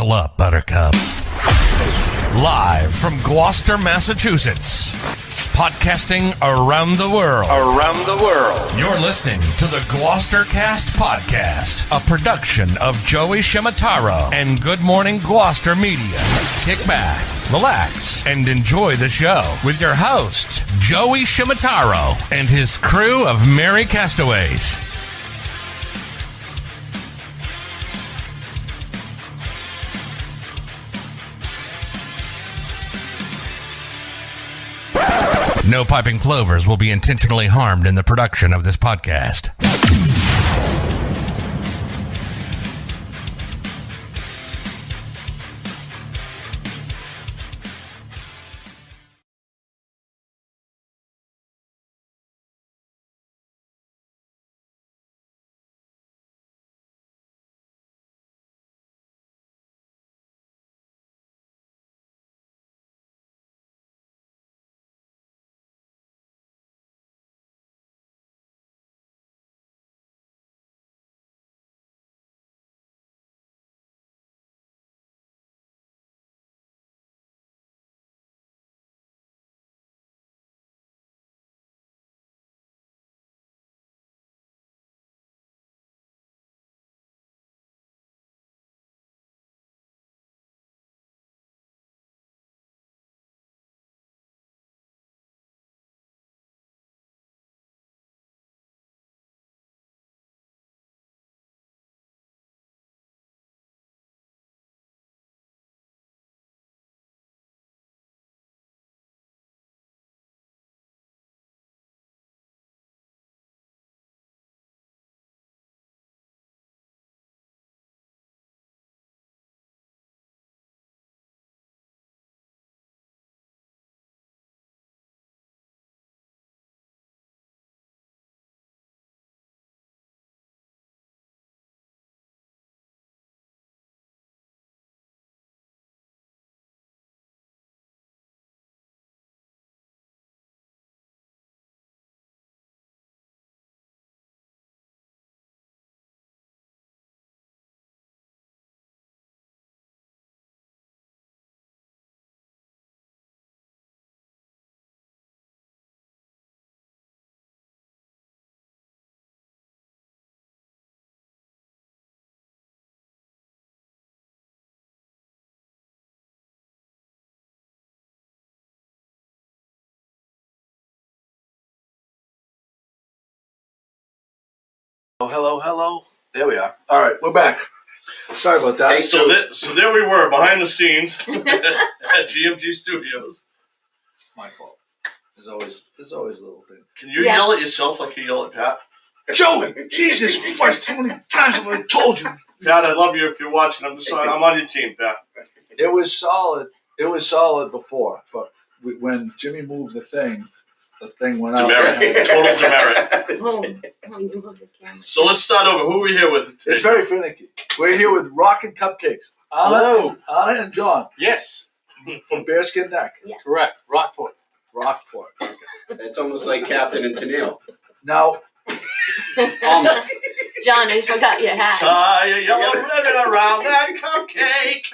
Buckle up, Buttercup. Live from Gloucester, Massachusetts. Podcasting around the world. You're listening to the GloucesterCast podcast, a production of Joey Shimataro and Good Morning Gloucester Media. Kick back, relax, and enjoy the show with your host, Joey Shimataro, and his crew of merry castaways. No piping plovers will be intentionally harmed in the production of this podcast. Hello. There we are. All right, we're back. Sorry about that. So there we were behind the scenes at GMG Studios. It's my fault. There's always a little thing. Can you yell at yourself like you yell at Pat? Joey, Jesus Christ, how many times have I told you? Pat, I love you if you're watching. I'm on your team, Pat. It was solid. It was solid before, but when Jimmy moved the thing went out. Demerit. Total demerit. You moved the camera. So let's start over. Who are we here with today? It's very finicky. We're here with Rockin Cupcakes. Anna and John. Yes. From Bearskin Neck. Yes. Correct. Rockport. Okay. That's almost like Captain and Tennille. Now, John, I forgot your hat. Tie a yellow ribbon around that cupcake.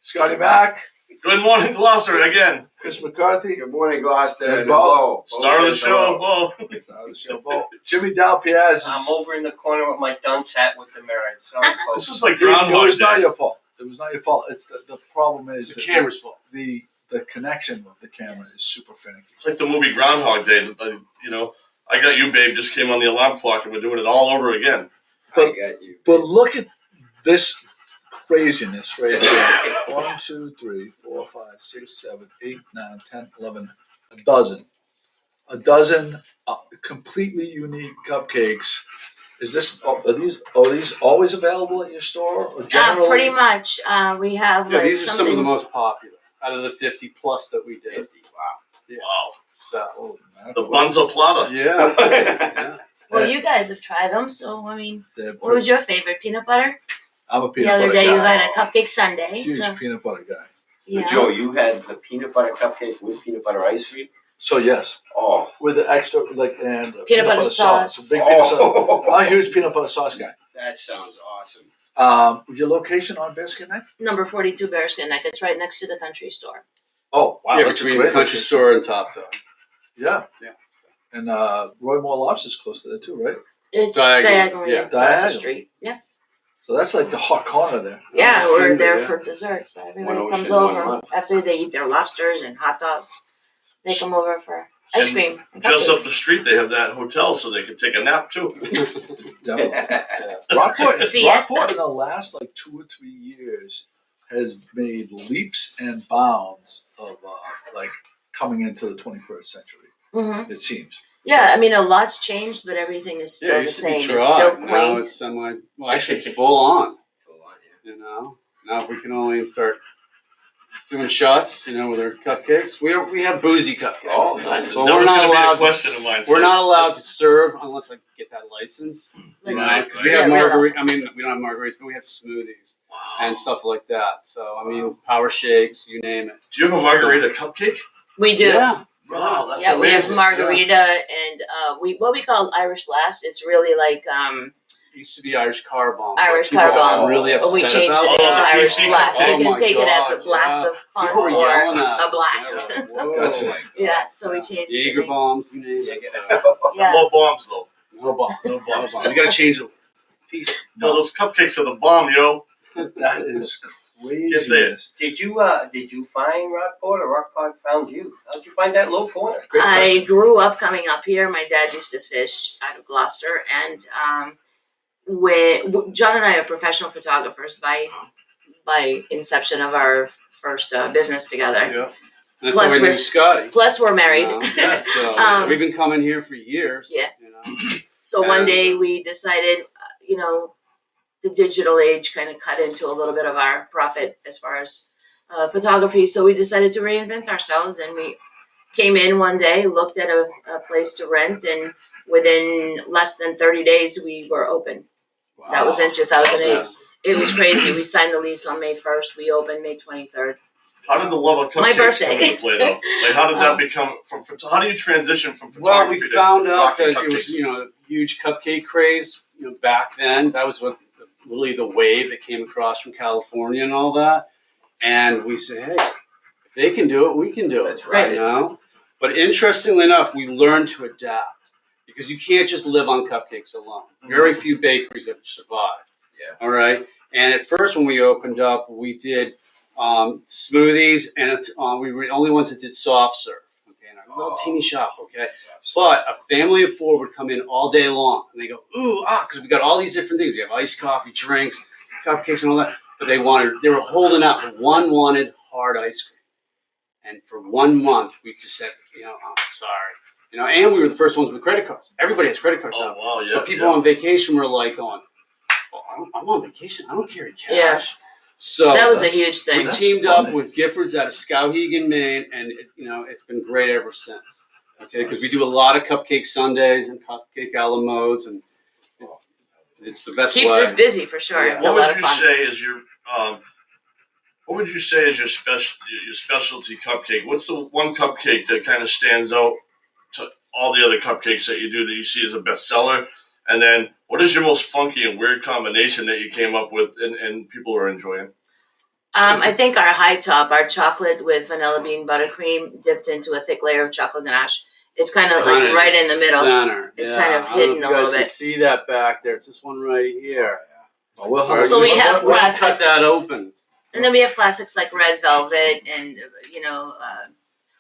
Scottie Mac. Good morning, Gloucester, again. Chris McCarthy. Good morning, Gloucester. And Bo. Star of the show, Bo. Star of the show, Bo. Jimmy Dalpia. I'm over in the corner with my dunce hat with the mirror. Sorry, folks. This is like It Groundhog was Day. not your fault. It's the problem is The camera's fault. The connection with the camera is super finicky. It's like the movie Groundhog Day. I Got You, Babe just came on the alarm clock, and we're doing it all over again. I got you. But look at this craziness right here. 1, 2, 3, 4, 5, 6, 7, 8, 9, 10, 11, a dozen. A dozen completely unique cupcakes. Are these always available at your store or generally? Pretty much. We have These are some of the something. most popular out of the 50 plus that we did. 50. Wow. Yeah. Wow. So, Holy The mackerel. Bunzo Plata. yeah. Well, you guys have tried them, so I mean, They're what was your favorite? Peanut butter? I'm a The peanut other butter day guy. you got a cupcake sundae. Huge So, peanut butter guy. So, yeah. Joe, you had the peanut butter cupcake with peanut butter ice cream? So yes, Oh. with the extra and Peanut butter sauce. Big peanut sauce. Oh. I'm a huge peanut butter sauce guy. That sounds awesome. Your location on Bearskin Neck? Number 42 Bearskin Neck. It's right next to the country store. Oh, wow. Yeah, That's between a the great country location. store and Top Dog. Yeah. Yeah. And Roy Moore Lobster's close to there too, right? It's Diagonal, diagonally yeah. across the Diagonal. street. Yeah. So that's like the hot corner there. Yeah, Oh, we're Tinder, there yeah. for dessert. So everybody One comes ocean, one over month. after they eat their lobsters and hot dogs. They come over for ice And cream. And Just up cupcakes. the street, they have that hotel, so they can take a nap too. Definitely. Yeah. Rockport Siesta. in the last like 2 or 3 years has made leaps and bounds of like coming into the 21st century. Mhm. It seems. Yeah, I mean, a lot's changed, but everything is still Yeah, it the used to be same. It's dry. still Now quaint. it's well, actually, it's full on. Full on, yeah. You know, now we can only start doing shots. You know, with our cupcakes. We have boozy cupcakes. Oh, nice. Well, that we're was not going to be allowed- a question of mine. We're not allowed to serve unless I get that license. Like, Right. Because we Yeah, have real. margarita. I mean, we don't have margaritas, but we have smoothies and stuff like that. So I mean, power shakes, you name it. Do you have a margarita cupcake? We do. Yeah. Wow, that's Yeah, we have amazing. margarita and what we call Irish blast. It's really like It used to be Irish car bomb. Irish People car bomb. are really but upset we changed about the name Oh, to the Irish PC blast. cupcake. You can Oh my take it as a God, blast yeah. of fun People were or yelling at a us. blast. Yeah, whoa. Gotcha. Yeah, so we changed the Jaeger name. bombs, you name Yeah, it. get So. Yeah. No bombs though. No bomb. No bombs. You gotta change the piece. No, those cupcakes are the bomb, yo. That is crazy. Can't say it. Did you find Rockport or Rockport found you? How'd you find that little corner? Great I question. grew up coming up here. My dad used to fish out of Gloucester, and when John and I are professional photographers by inception of our first business together. Yeah. That's Plus how we we're- knew Scottie. Plus, we're married. You know? Yeah, so Um, we've been coming here for years. Yeah. You know? So one And- day we decided, the digital age kind of cut into a little bit of our profit as far as photography. So we decided to reinvent ourselves, and we came in one day, looked at a place to rent, and within less than 30 days we were open. Wow. That was in 2008. Yeah. It was crazy. We signed the lease on May 1st. We opened May 23rd. How did the love of My cupcakes birthday. come into play though? Like how did that become from? How do you transition from Well, photography we to found out rocking that it was, cupcakes? a huge cupcake craze, back then. That was really the wave that came across from California and all that. And we said, hey, if they can do it, we can do it. That's right. You know? But interestingly enough, we learned to adapt because you can't just live on cupcakes alone. Very few bakeries have survived. Yeah. All right. And at first, when we opened up, we did smoothies, and we were the only ones that did soft serve. Okay, in our little teeny shop. Okay. But a family of 4 would come in all day long, and they go, because we got all these different things. We have iced coffee, drinks, cupcakes, and all that. But they were holding out. But one wanted hard ice cream, and for 1 month, we just said, I'm sorry, and we were the first ones with credit cards. Everybody has credit cards Oh now. wow, yeah. But people on vacation were like going, I'm on vacation. I don't carry cash. Yeah. So That was a huge we thing. That's teamed funny. up with Giffords out of Skowhegan, Maine, and it's been great ever since. Okay, because we do a lot of cupcake Sundays and cupcake a la modes, and it's the best Keeps way. us busy for sure. Yeah. It's a What lot would of you fun. say is your your specialty cupcake? What's the one cupcake that kind of stands out to all the other cupcakes that you do that you see as a bestseller? And then what is your most funky and weird combination that you came up with and people are enjoying? I think our high top, our chocolate with vanilla bean buttercream dipped into a thick layer of chocolate ganache. It's kind of like right in the middle. Center. It's Yeah. kind of I don't know hidden if a you guys little can bit. see that back there. It's this one right here. Oh, well, All right, So we should- have we should cut classics. that open. And then we have classics like red velvet and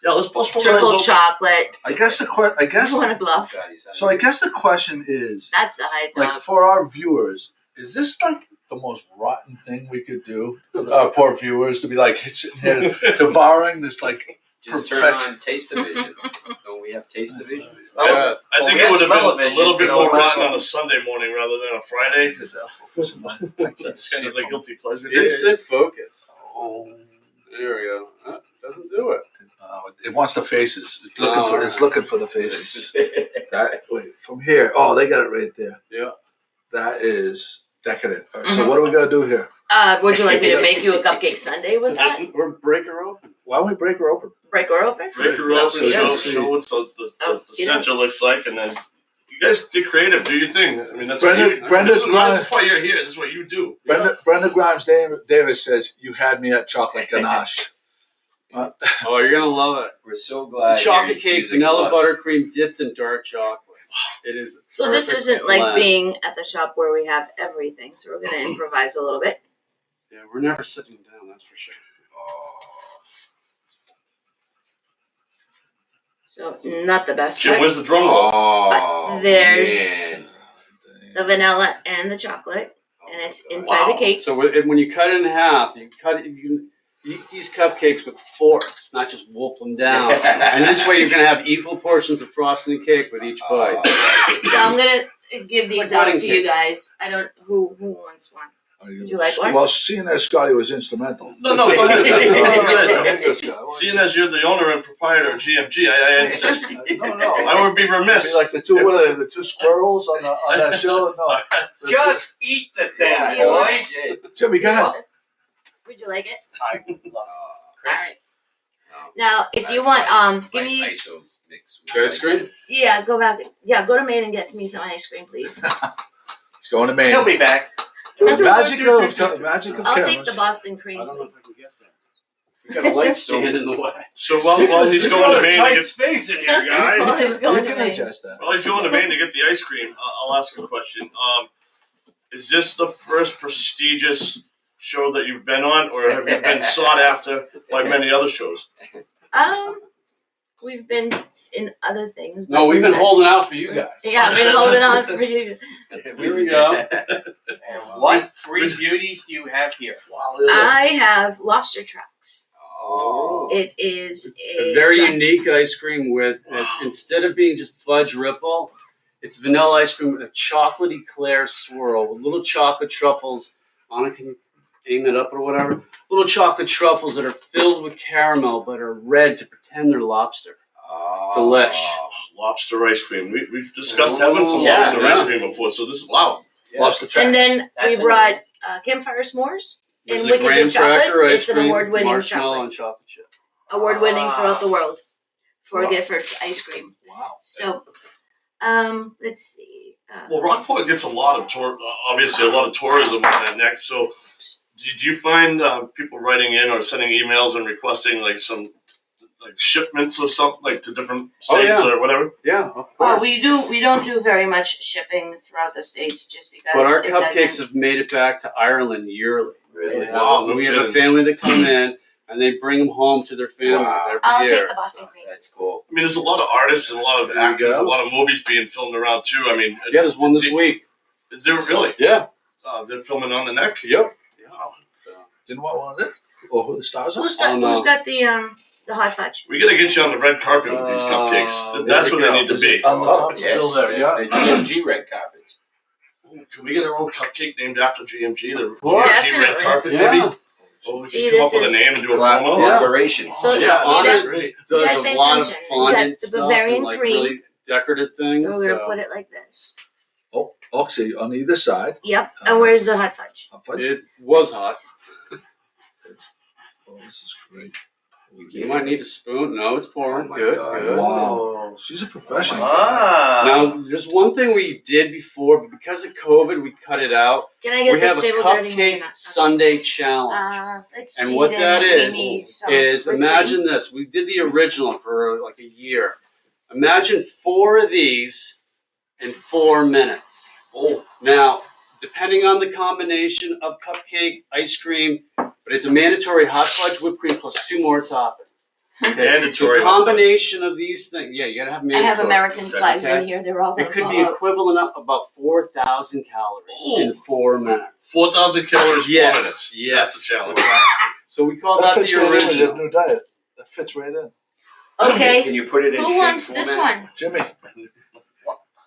Yeah, let's bust one of triple those open. chocolate. I guess You want a glove? So I guess the question is, That's the high top. like, for our viewers, is this like the most rotten thing we could do? Our poor viewers to be like sitting here devouring this like Just turn perfection. on Taste Division. Don't we have Taste Division? Yeah. I think we it have would have been smell-o-vision, a little bit so- more rotten on a Sunday morning rather than a Friday because I can't that's see kind of the from- guilty pleasure. Instant focus. Oh, There we go. Doesn't do it. it wants the faces. It's looking Oh, for. It's looking for the faces. Wait, from here. Oh, they got it right there. Yeah. That is decadent. All right, so what do we gotta do here? Would you like me to make you a cupcake sundae with that? Or break her open. Why don't we break her open? Break her open? Break her Yeah, open, so you show can see. what the Oh, center looks like, and then You guys get creative. Do your thing. I mean, that's Brenda, why you're here. This is what you do. Brenda Grimes Davis says, "You had me at chocolate ganache." Oh, you're gonna love it. We're so glad. It's a chocolate you're cake, using vanilla gloves. buttercream dipped in dark chocolate. It is. So this perfect isn't like blend. being at the shop where we have everything. So we're gonna improvise a little bit. Yeah, we're never sitting down. That's for sure. So not the best Jim, part. where's the drum roll? Oh, There's man. the vanilla and the chocolate, and it's inside the cake. So when you cut it in half, you can eat these cupcakes with forks, not just wolf them down. And this way, you're gonna have equal portions of frosting and cake with each bite. So I'm gonna give these Like out wedding to you cake. guys. I don't who wants one. Would you like one? Well, seeing as Scottie was instrumental. No, go ahead. Go ahead. Go, Scottie. Seeing as you're the owner and proprietor of GMG, I insist. No. I would be remiss. Be like the two, what are they, the two squirrels on that show? No. The Just eat the thing, Yeah, boys. Jimmy, go ahead. Would you like it? I love it. All Chris? right. Now, if you want, give me. ISO mix. Ice cream? Yeah, go back. Yeah, go to Maine and get me some ice cream, please. It's going to Maine. He'll be back. Magic of I'll cameras. take the Boston I cream, don't know if please. I can get that. We got a light stand in the way. So while he's going to Maine to get space in here, While he was You going to can Maine. adjust that. while he's going to Maine to get the ice cream, I'll ask a question. Is this the first prestigious show that you've been on, or have you been sought after by many other shows? We've been in other things. No, but we've been not- holding out for you guys. Yeah, I've been holding on for you. Here we go. And what three beauties do you have here? I have lobster tracks. Oh. It is A very unique ice cream with, instead of being just fudge ripple, it's vanilla ice cream with a chocolatey Claire swirl with little chocolate truffles on it. Can you aim it up or whatever? Little chocolate truffles that are filled with caramel but are red to pretend they're lobster. Delish. Lobster ice cream. We've discussed having some lobster ice cream before, so this is wow. Lobster tracks. And then That's we brought campfire s'mores and There's a wicked graham good chocolate. cracker ice It's an cream, award-winning marshmallow chocolate. and chocolate chip. Award-winning throughout the world for Wow. Giffords ice cream. Wow. So, let's see. Well, Rockport gets a lot of obviously a lot of tourism on that neck. So, do you find people writing in or sending emails and requesting like some shipments or something like to different states or whatever? Yeah, of course. Well, we don't do very much shipping throughout the states just because. But our it cupcakes doesn't- have made it back to Ireland yearly. Really? Wow, We have a kidding. family that come in and they bring them home to their families every I'll year. take the Boston cream. That's cool. I mean, there's a lot of artists and a lot of There you actors, go. a lot of movies being filmed around too. I mean, Yeah, there's one this week. is there really? Yeah. They're filming on the neck. Yep. Wow. So, Didn't want one of this? Or who the stars are? Who's Oh, no. got the hot fudge? We gotta get you on the red carpet with these cupcakes. That's where they need to be. On the top, Yes. still there, yeah. The GMG red carpets. Ooh, can we get our own cupcake named after GMG? The course. GMG red Definitely. carpet, Yeah. maybe. Oh, we See, should come this up with a is- name and do a Collab- promo. Collaboration. So you Yeah, see on that? it. Great. does guys a pay lot of attention. We fondant got the stuff Bavarian and like cream. really decorative things. So we're gonna put it like this. Oh, see, on either side. Yep. And where's the hot fudge? I'll fudge It was hot. Oh, this is great. You might need a spoon. No, it's pouring. Oh my Good, God. good. Wow. She's a professional. Now, there's one thing we did before, but because of COVID, we cut it out. Can I get We this have a table dirty? Cupcake Sundae challenge. Let's And see what then. that We need some is whipped imagine this. We did the original for like a year. Imagine 4 of these in 4 minutes. Oh, Now, depending on the combination of cupcake, ice cream, but it's a mandatory hot fudge whipped cream plus 2 more toppings. mandatory. The combination of these things, yeah, you gotta have I mandatory. have American flags Okay. in here. They're all It going could be to equivalent of about 4,000 calories in 4 minutes. 4,000 calories, 4 Yes, minutes. yes. That's the challenge. So we call That that fits the right in with your original. new diet. That fits right in. Okay. Can you put it in Who shake wants this format? one? Jimmy.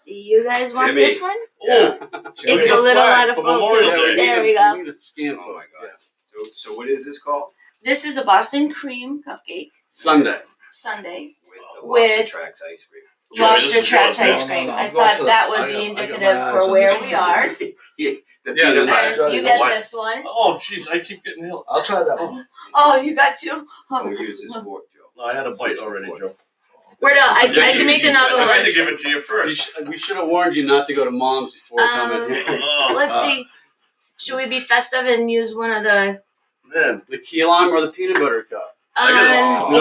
Do you guys want Jimmy. this one? Oh, It's a little flag out of for Memorial focus. Day. There we go. We need a scan Oh photo. my God. So what is this called? This is a Boston cream cupcake Sunday. sundae. With the With- Lobster Tracks ice cream. Joey, Lobster this is Tracks yours, ice man. cream. No, I I'm going thought for that the- would I be got my indicative eyes for on where this we one. are. The Yeah, peanut that's- butter. You get this one. Oh, jeez, I keep getting hit. I'll try that one. Oh, you got two? Don't use this fork, Joe. No, I had a bite already, Joe. Where do I can make another I tried one. to give it to you first. We should have warned you not to go to Mom's before coming here. Oh, Let's see. Should we be festive and use one of the? man. The key lime or the peanut butter cup? No.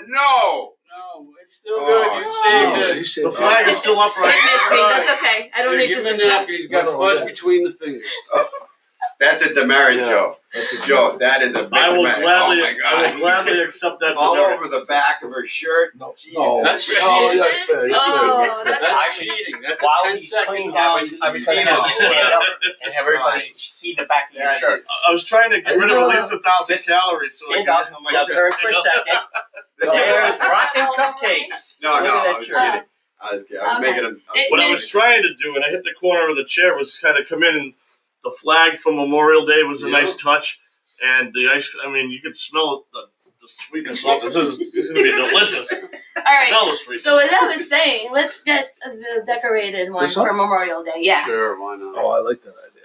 No, it's still good. You saved it. The flag is still upright. It missed me. That's okay. I don't Here, need give to him sit a down. napkin. He's got fudge between the fingers. That's a demerit, Joe. That's a Joe. That is a big I will demerit. gladly, Oh my God. I will gladly accept that. All demerit. over the back of her shirt. No, Jesus. That's Christ. Oh, cheating. yeah, fair, yeah, Oh, fair. that's That's cheating. That's a While 10 he's second cleaning, I was gonna have you stand up and have everybody see the back of your That shirt. is- I was trying to get rid of at least 1,000 calories, so I Stand can up. have my Now turn for a second. There's Rockin' Cupcakes. No, Look no, at I that was shirt. kidding. I was kidding. I was Okay. making a. It What I was missed. trying to do, and I hit the corner of the chair, was kind of come in, and the flag from Memorial Day was a Yeah. nice touch, and the ice. I mean, you could smell the sweetness off this. This is going to be delicious. All right. Smell the sweetness. So as I was saying, let's get the decorated one This one? for Memorial Day. Yeah. Sure, why not? Oh, I like that idea.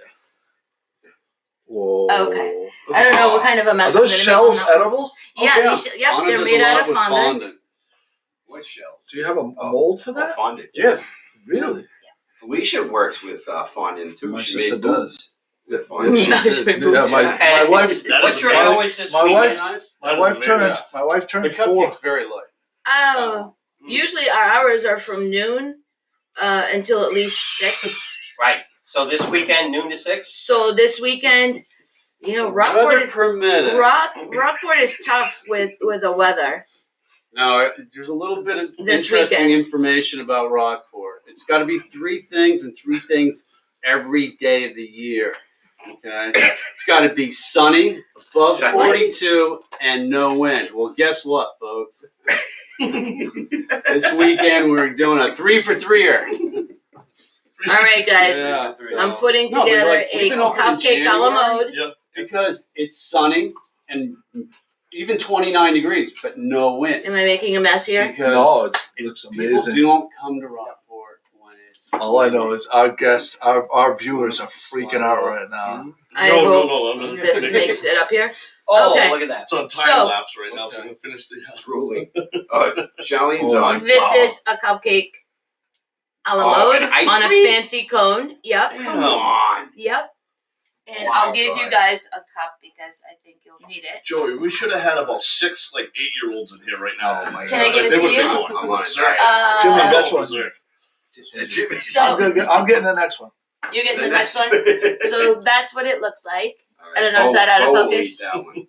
Whoa. Okay. I don't know what kind of a Are mess. those I'm gonna shells make on that one. edible? Yeah. Oh, These, yep. Fondant They're does made a lot out of with fondant. What shells? Do you have a mold for that? Fondant. Yes. Really? Felicia works with fondant too. My she sister made does. with Yeah, fondant. she No, she did. made boobs. My wife. That What's is your amazing. always this My week? wife- Nice. My wife That is turned. amazing. My wife The turned 4. cupcake's very light. Oh. Usually our hours are from noon until at least 6. Right. So this weekend, noon to 6? So this weekend, you know, Weather Rockport is permitted. Rockport is tough with the weather. Now, there's a little bit of This interesting weekend. information about Rockport. It's got to be 3 things and 3 things every day of the year. Okay? It's got to be sunny, above Sunny. 42, and no wind. Well, guess what, folks? This weekend we're doing a 3 for 3er. All right, guys. Yeah, so- I'm putting No, together we've a been open in cupcake a la January. mode. Because it's sunny and even 29 degrees, but no wind. Am I making a mess here? Because No, it looks people amazing. don't come to Rockport when it's All I know is our guests, our viewers are freaking out right now. I No, hope no, no. I'm this just makes it up here. Oh, Okay. look at that. It's on time So- lapse right now, so we can finish the. Truly. Charlene's Oh, on. This Oh. is a cupcake a la Oh, mode an ice on a cream? fancy cone. Yep. Come on. Yep. And Oh, I'll give God. you guys a cup because I think you'll need it. Joey, we should have had about 6 8-year-olds in here right now. Oh, my Can I God. give it They to would've you? been going. I'm on it. Sir. Jimmy, Uh, that's one. Yeah, Jimmy. So I'm getting the next one. you get The the next one. next- So that's what it looks like. All I don't know, is that out of Bo will focus? eat that one.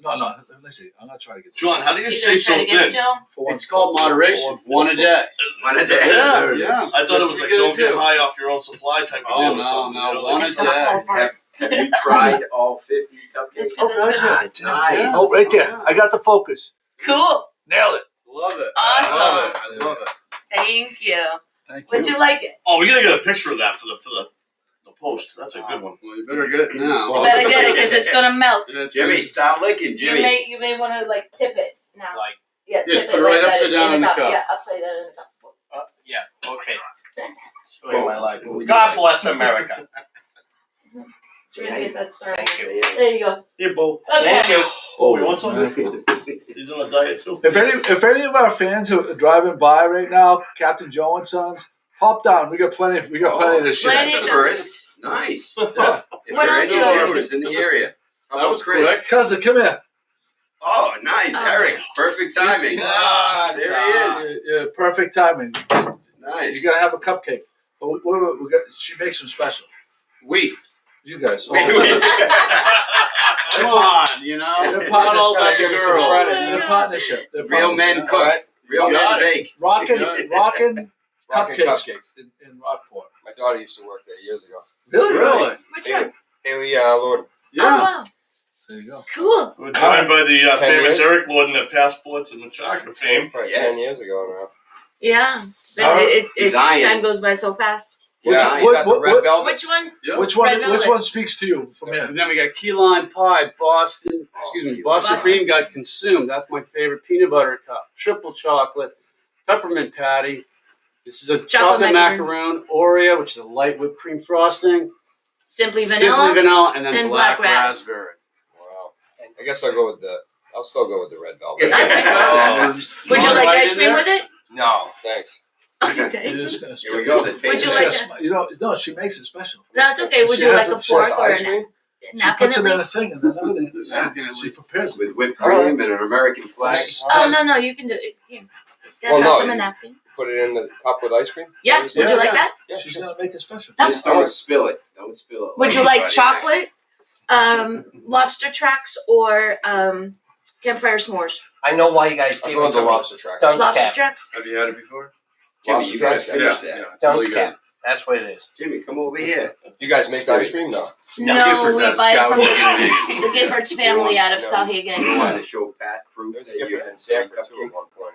No, let me see. I'm not trying to get this. John, how do you You stay gonna so try to get it, thin? Joe? For one- It's called moderation. One a day. One a day. Yeah, There it yeah. is. I thought it was That's like what don't you get do. high off your own supply type of Oh, deal or no, something. no, you know, one like a it's gonna day. fall apart. Have you tried all 50 cupcakes? Oh, that's God good. damn. Nice. Oh, right there. I got the focus. Cool. Nailed it. Love it. Awesome. I love it. I love it. Thank you. Thank you. Would you like it? Oh, we gotta get a picture of that for the post. That's a good one. Well, you better get it now. You better get it because it's gonna melt. Jimmy, stop licking, Jimmy. You may want to like tip it now. Like, Yeah, Yes, tip put it it right like that upside down in the cup. Yeah, upside down in the cup. yeah, okay. Story of my life. God bless America. So we're gonna get that started. Thank you. There you go. Here, Bo. Okay. Thank you. Oh, you want some? He's on a diet too. If any of our fans are driving by right now, Captain Joe and Sons, pop down. We got plenty of this shit. Plenty. That's a first. Nice. If Yeah. What there are else any you got? viewers in the area. How That about was Chris? quick. Cousin, come here. Oh, nice, Oh. Eric. Perfect timing. Ah, there he is. Yeah, perfect timing. Nice. You gotta have a cupcake. But we got. She makes them special. You guys. Wait, wait. Come on, you know. In a Not all about the partnership. girls. In a partnership. They're Real men partnership. cook. Real men Got it. bake. Rockin' Rockin' Cupcakes in Rockport. My daughter used to work there years ago. Really? Really? Which one? Haley Lord. Yeah. Oh wow. There you go. Cool. We're joined by the 10 famous years. Eric Lorden at Passports and the Chocolate fame. Probably Yes. 10 years ago now. Yeah. It's been, He's iron. time goes by so fast. Which- Yeah, He's got the red velvet. Which one? Yeah. Which Red one? Which velvet. one speaks to you from here? And then we got key lime pie, Boston. Boston Boston. cream got consumed. That's my favorite. Peanut butter cup, triple chocolate, peppermint patty. This is a chocolate macaroon, Oreo, which is a light whipped cream frosting, Simply simply vanilla. vanilla, and then and black black raspberry. Wow. I guess I'll go with the I'll still go with the red velvet. Okay. Would you like ice cream with it? No, thanks. Okay. You're just gonna Here we go. The Would taste. you like no, she makes it special. No, it's okay. Would She you has like a she has fork the or ice a cream. She napkin puts at it in a least? thing and then everything. She prepares it. With whipped cream and an American flag. Oh, no, you can do it. Here. Well, Pass no, him a you- napkin. Put it in the cup with ice cream? Yeah, would you like that? Yeah. She's gonna make it special. Just don't spill it. Don't spill it. Would you like Scottie. chocolate, lobster tracks, or campfire s'mores? I know why you guys I'm gave going it to to me. lobster tracks. Dunce Lobster cap. tracks? Have you had it before? Lobster Jimmy, you gotta tracks? finish Yeah. that. Dunce Really cap. That's what it is. Jimmy, come over here. You guys make the ice cream? No. No, we buy it from Gifford the Giffords family out of You Skowhegan. want to show Pat proof There's a that you difference had in Sanford too cupcakes? at one point.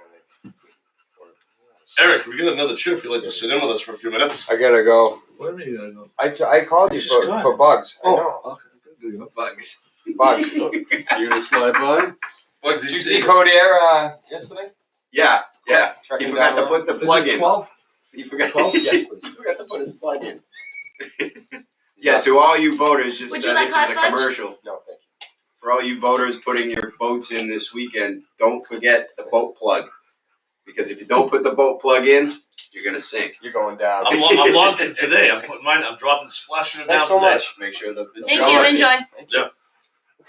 Eric, we get another chair if you'd like to sit in with us for a few minutes. I gotta go. Where are you gonna go? I called you You just got for it. bugs. I Oh, know. okay. Good, good. Bugs. Bugs. You gonna slide by? Bugs, Did you see Codier yesterday? Yeah, yeah. He Checking forgot down to the put the Is plug it in. 12? He forgot. 12? Yes, please. He forgot to put his plug in. Yeah, to all you voters, just Would you like this hot is a fudge? commercial. No, thank you. For all you voters putting your votes in this weekend, don't forget the boat plug. Because if you don't put the boat plug in, you're gonna sink. You're going down. I'm launching today. I'm putting mine. I'm dropping, splashing it down Thanks so today. much. Make sure the Thank you, enjoy. Look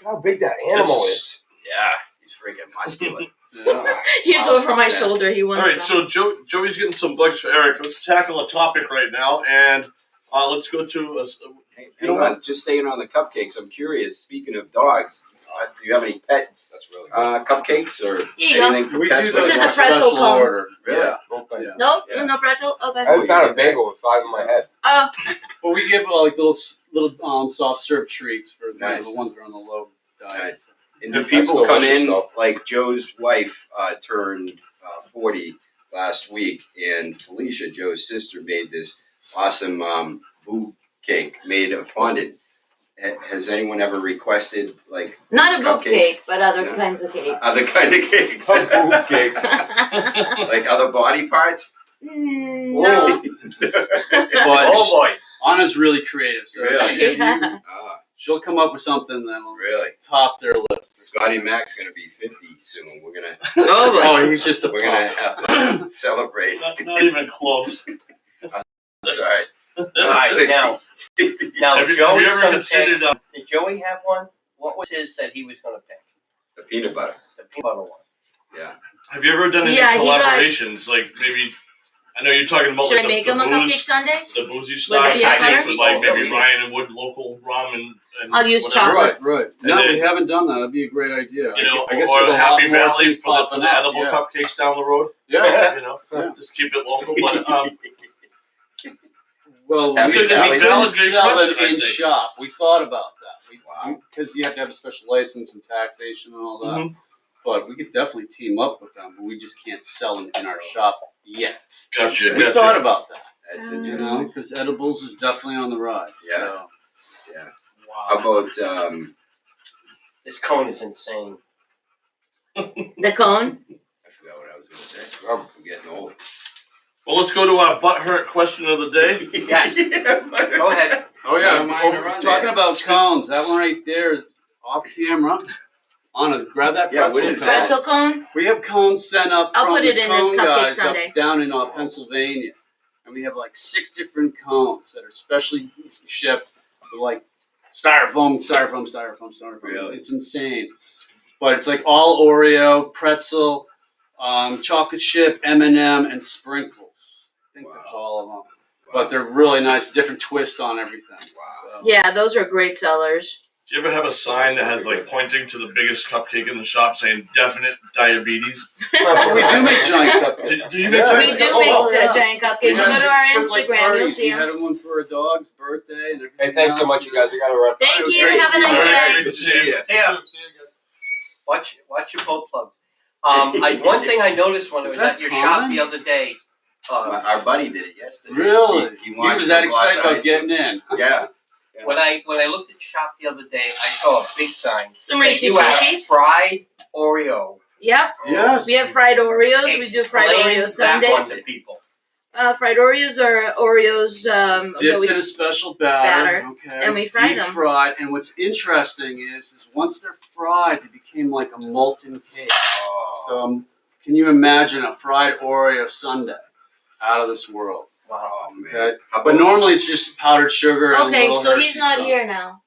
at how big that animal is. Yeah, he's freaking muscular. Yeah. He's over my Yeah. shoulder. He wants All right, some. so Joey's getting some bugs for Eric. Let's tackle a topic right now, and let's go to. Hang on, just staying on the cupcakes. I'm curious. Speaking of dogs, do you have any pet That's really good. cupcakes or Here you go. anything for We pets? do This those is a on pretzel special cone. order. Really? Yeah. Okay. Yeah. Nope, Yeah. no pretzel. Okay. I found a bagel with 5 in my head. Oh, Well, we give like little soft serve treats for Nice. the ones that are on the low diet. Nice. And do That's people come delicious, in, though. like Joe's wife turned 40 last week, and Felicia, Joe's sister, made this awesome boo cake made of fondant. Has anyone ever requested, like, not a book Cupcakes. cake, but other No. kinds of cakes. other kind of cakes? A boo cake. Like other body parts? No. But Oh boy. Anna's really creative, so Really? Yeah. she'll come up with something that'll Really? top their list. Scottie Mac's gonna be 50 soon. We're gonna Oh, he's just a we're gonna pop. have to celebrate. Not even close. Sorry. All right, 60. now Have you Joey's ever gonna considered pick. Did Joey have one? What was his that he was gonna pick? The peanut butter. The peanut butter one. Yeah. Have you ever done any Yeah, he got- collaborations? Like maybe I know you're talking about Should like I make the him a cupcake booze, Sunday? the boozy With style the peanut cupcakes butter? with like maybe Oh, yeah. Ryan and Wood local rum and I'll use whatever. chocolate. Right. And No, then- we haven't done that. That'd be a great idea. You know, I guess or there's a the lot Happy more Valley things for the popping up, edible yeah. cupcakes down the road. Yeah. You know, Yeah. just keep it local. But Well, Happy we Valley. couldn't Valid sell question, it I in think. shop. We thought about that. Wow. Because you have to have a special license and taxation and all that. Mhm. But we could definitely team up with them. But we just can't sell them in our shop yet. gotcha, We thought about that. That's Mm. You interesting. know, because edibles is definitely on the rise. Yeah. So. How Wow. about This cone is insane. The cone? I forgot what I was gonna say. I'm getting old. Well, let's go to our butthurt question of the day. Yes. Go ahead. Oh yeah, Never mind, they're on talking there. about cones. That one right there is off camera. Anna, grab that Yeah, what pretzel is cone. that? Pretzel cone? We have cones sent up I'll from put it the in this cone Cupcake guys Sundae. up down in Pennsylvania, and we have like 6 different cones that are specially shipped with like styrofoam. Really? It's insane, but it's like all Oreo, pretzel, chocolate chip, M&M, and sprinkles. I think that's all of them. But they're really nice, different twist on everything. Wow. So. Yeah, those are great sellers. Do you ever have a sign that has like pointing to the biggest cupcake in the shop saying definite diabetes? We do make giant cupcakes. Do you make Yeah. giant We do Oh, make yeah. giant cupcakes. We Go to our had, for, like, Instagram, you'll parties. see We them. had one for a dog's birthday and everything. Hey, thanks so else. much, you guys. I gotta run. Thank It was you. great. Have a nice All right, day. good to see you. Yeah. Watch your boat plug. One thing I noticed when I Is was that at your common? shop the other day. Our buddy did it yesterday. Really? He He watched was that the excited Gloss about Eyes. getting in. Yeah. When I looked at your shop the other day, I saw a big sign. Some that Reese's you have Cookies. fried Oreo. Yep. Yes. We have fried Oreos. We do fried Explain Oreo that one sundaes. to people. Fried Oreos or Oreos that Dipped we- in a special batter, batter, okay, and we fry deep them. fried. And what's interesting is once they're fried, they became like a molten cake. So can you imagine a fried Oreo sundae? Out of this world. Oh, man. Okay, How but about- normally it's just powdered sugar and a Okay, little so he's Hershey not stuff. here now.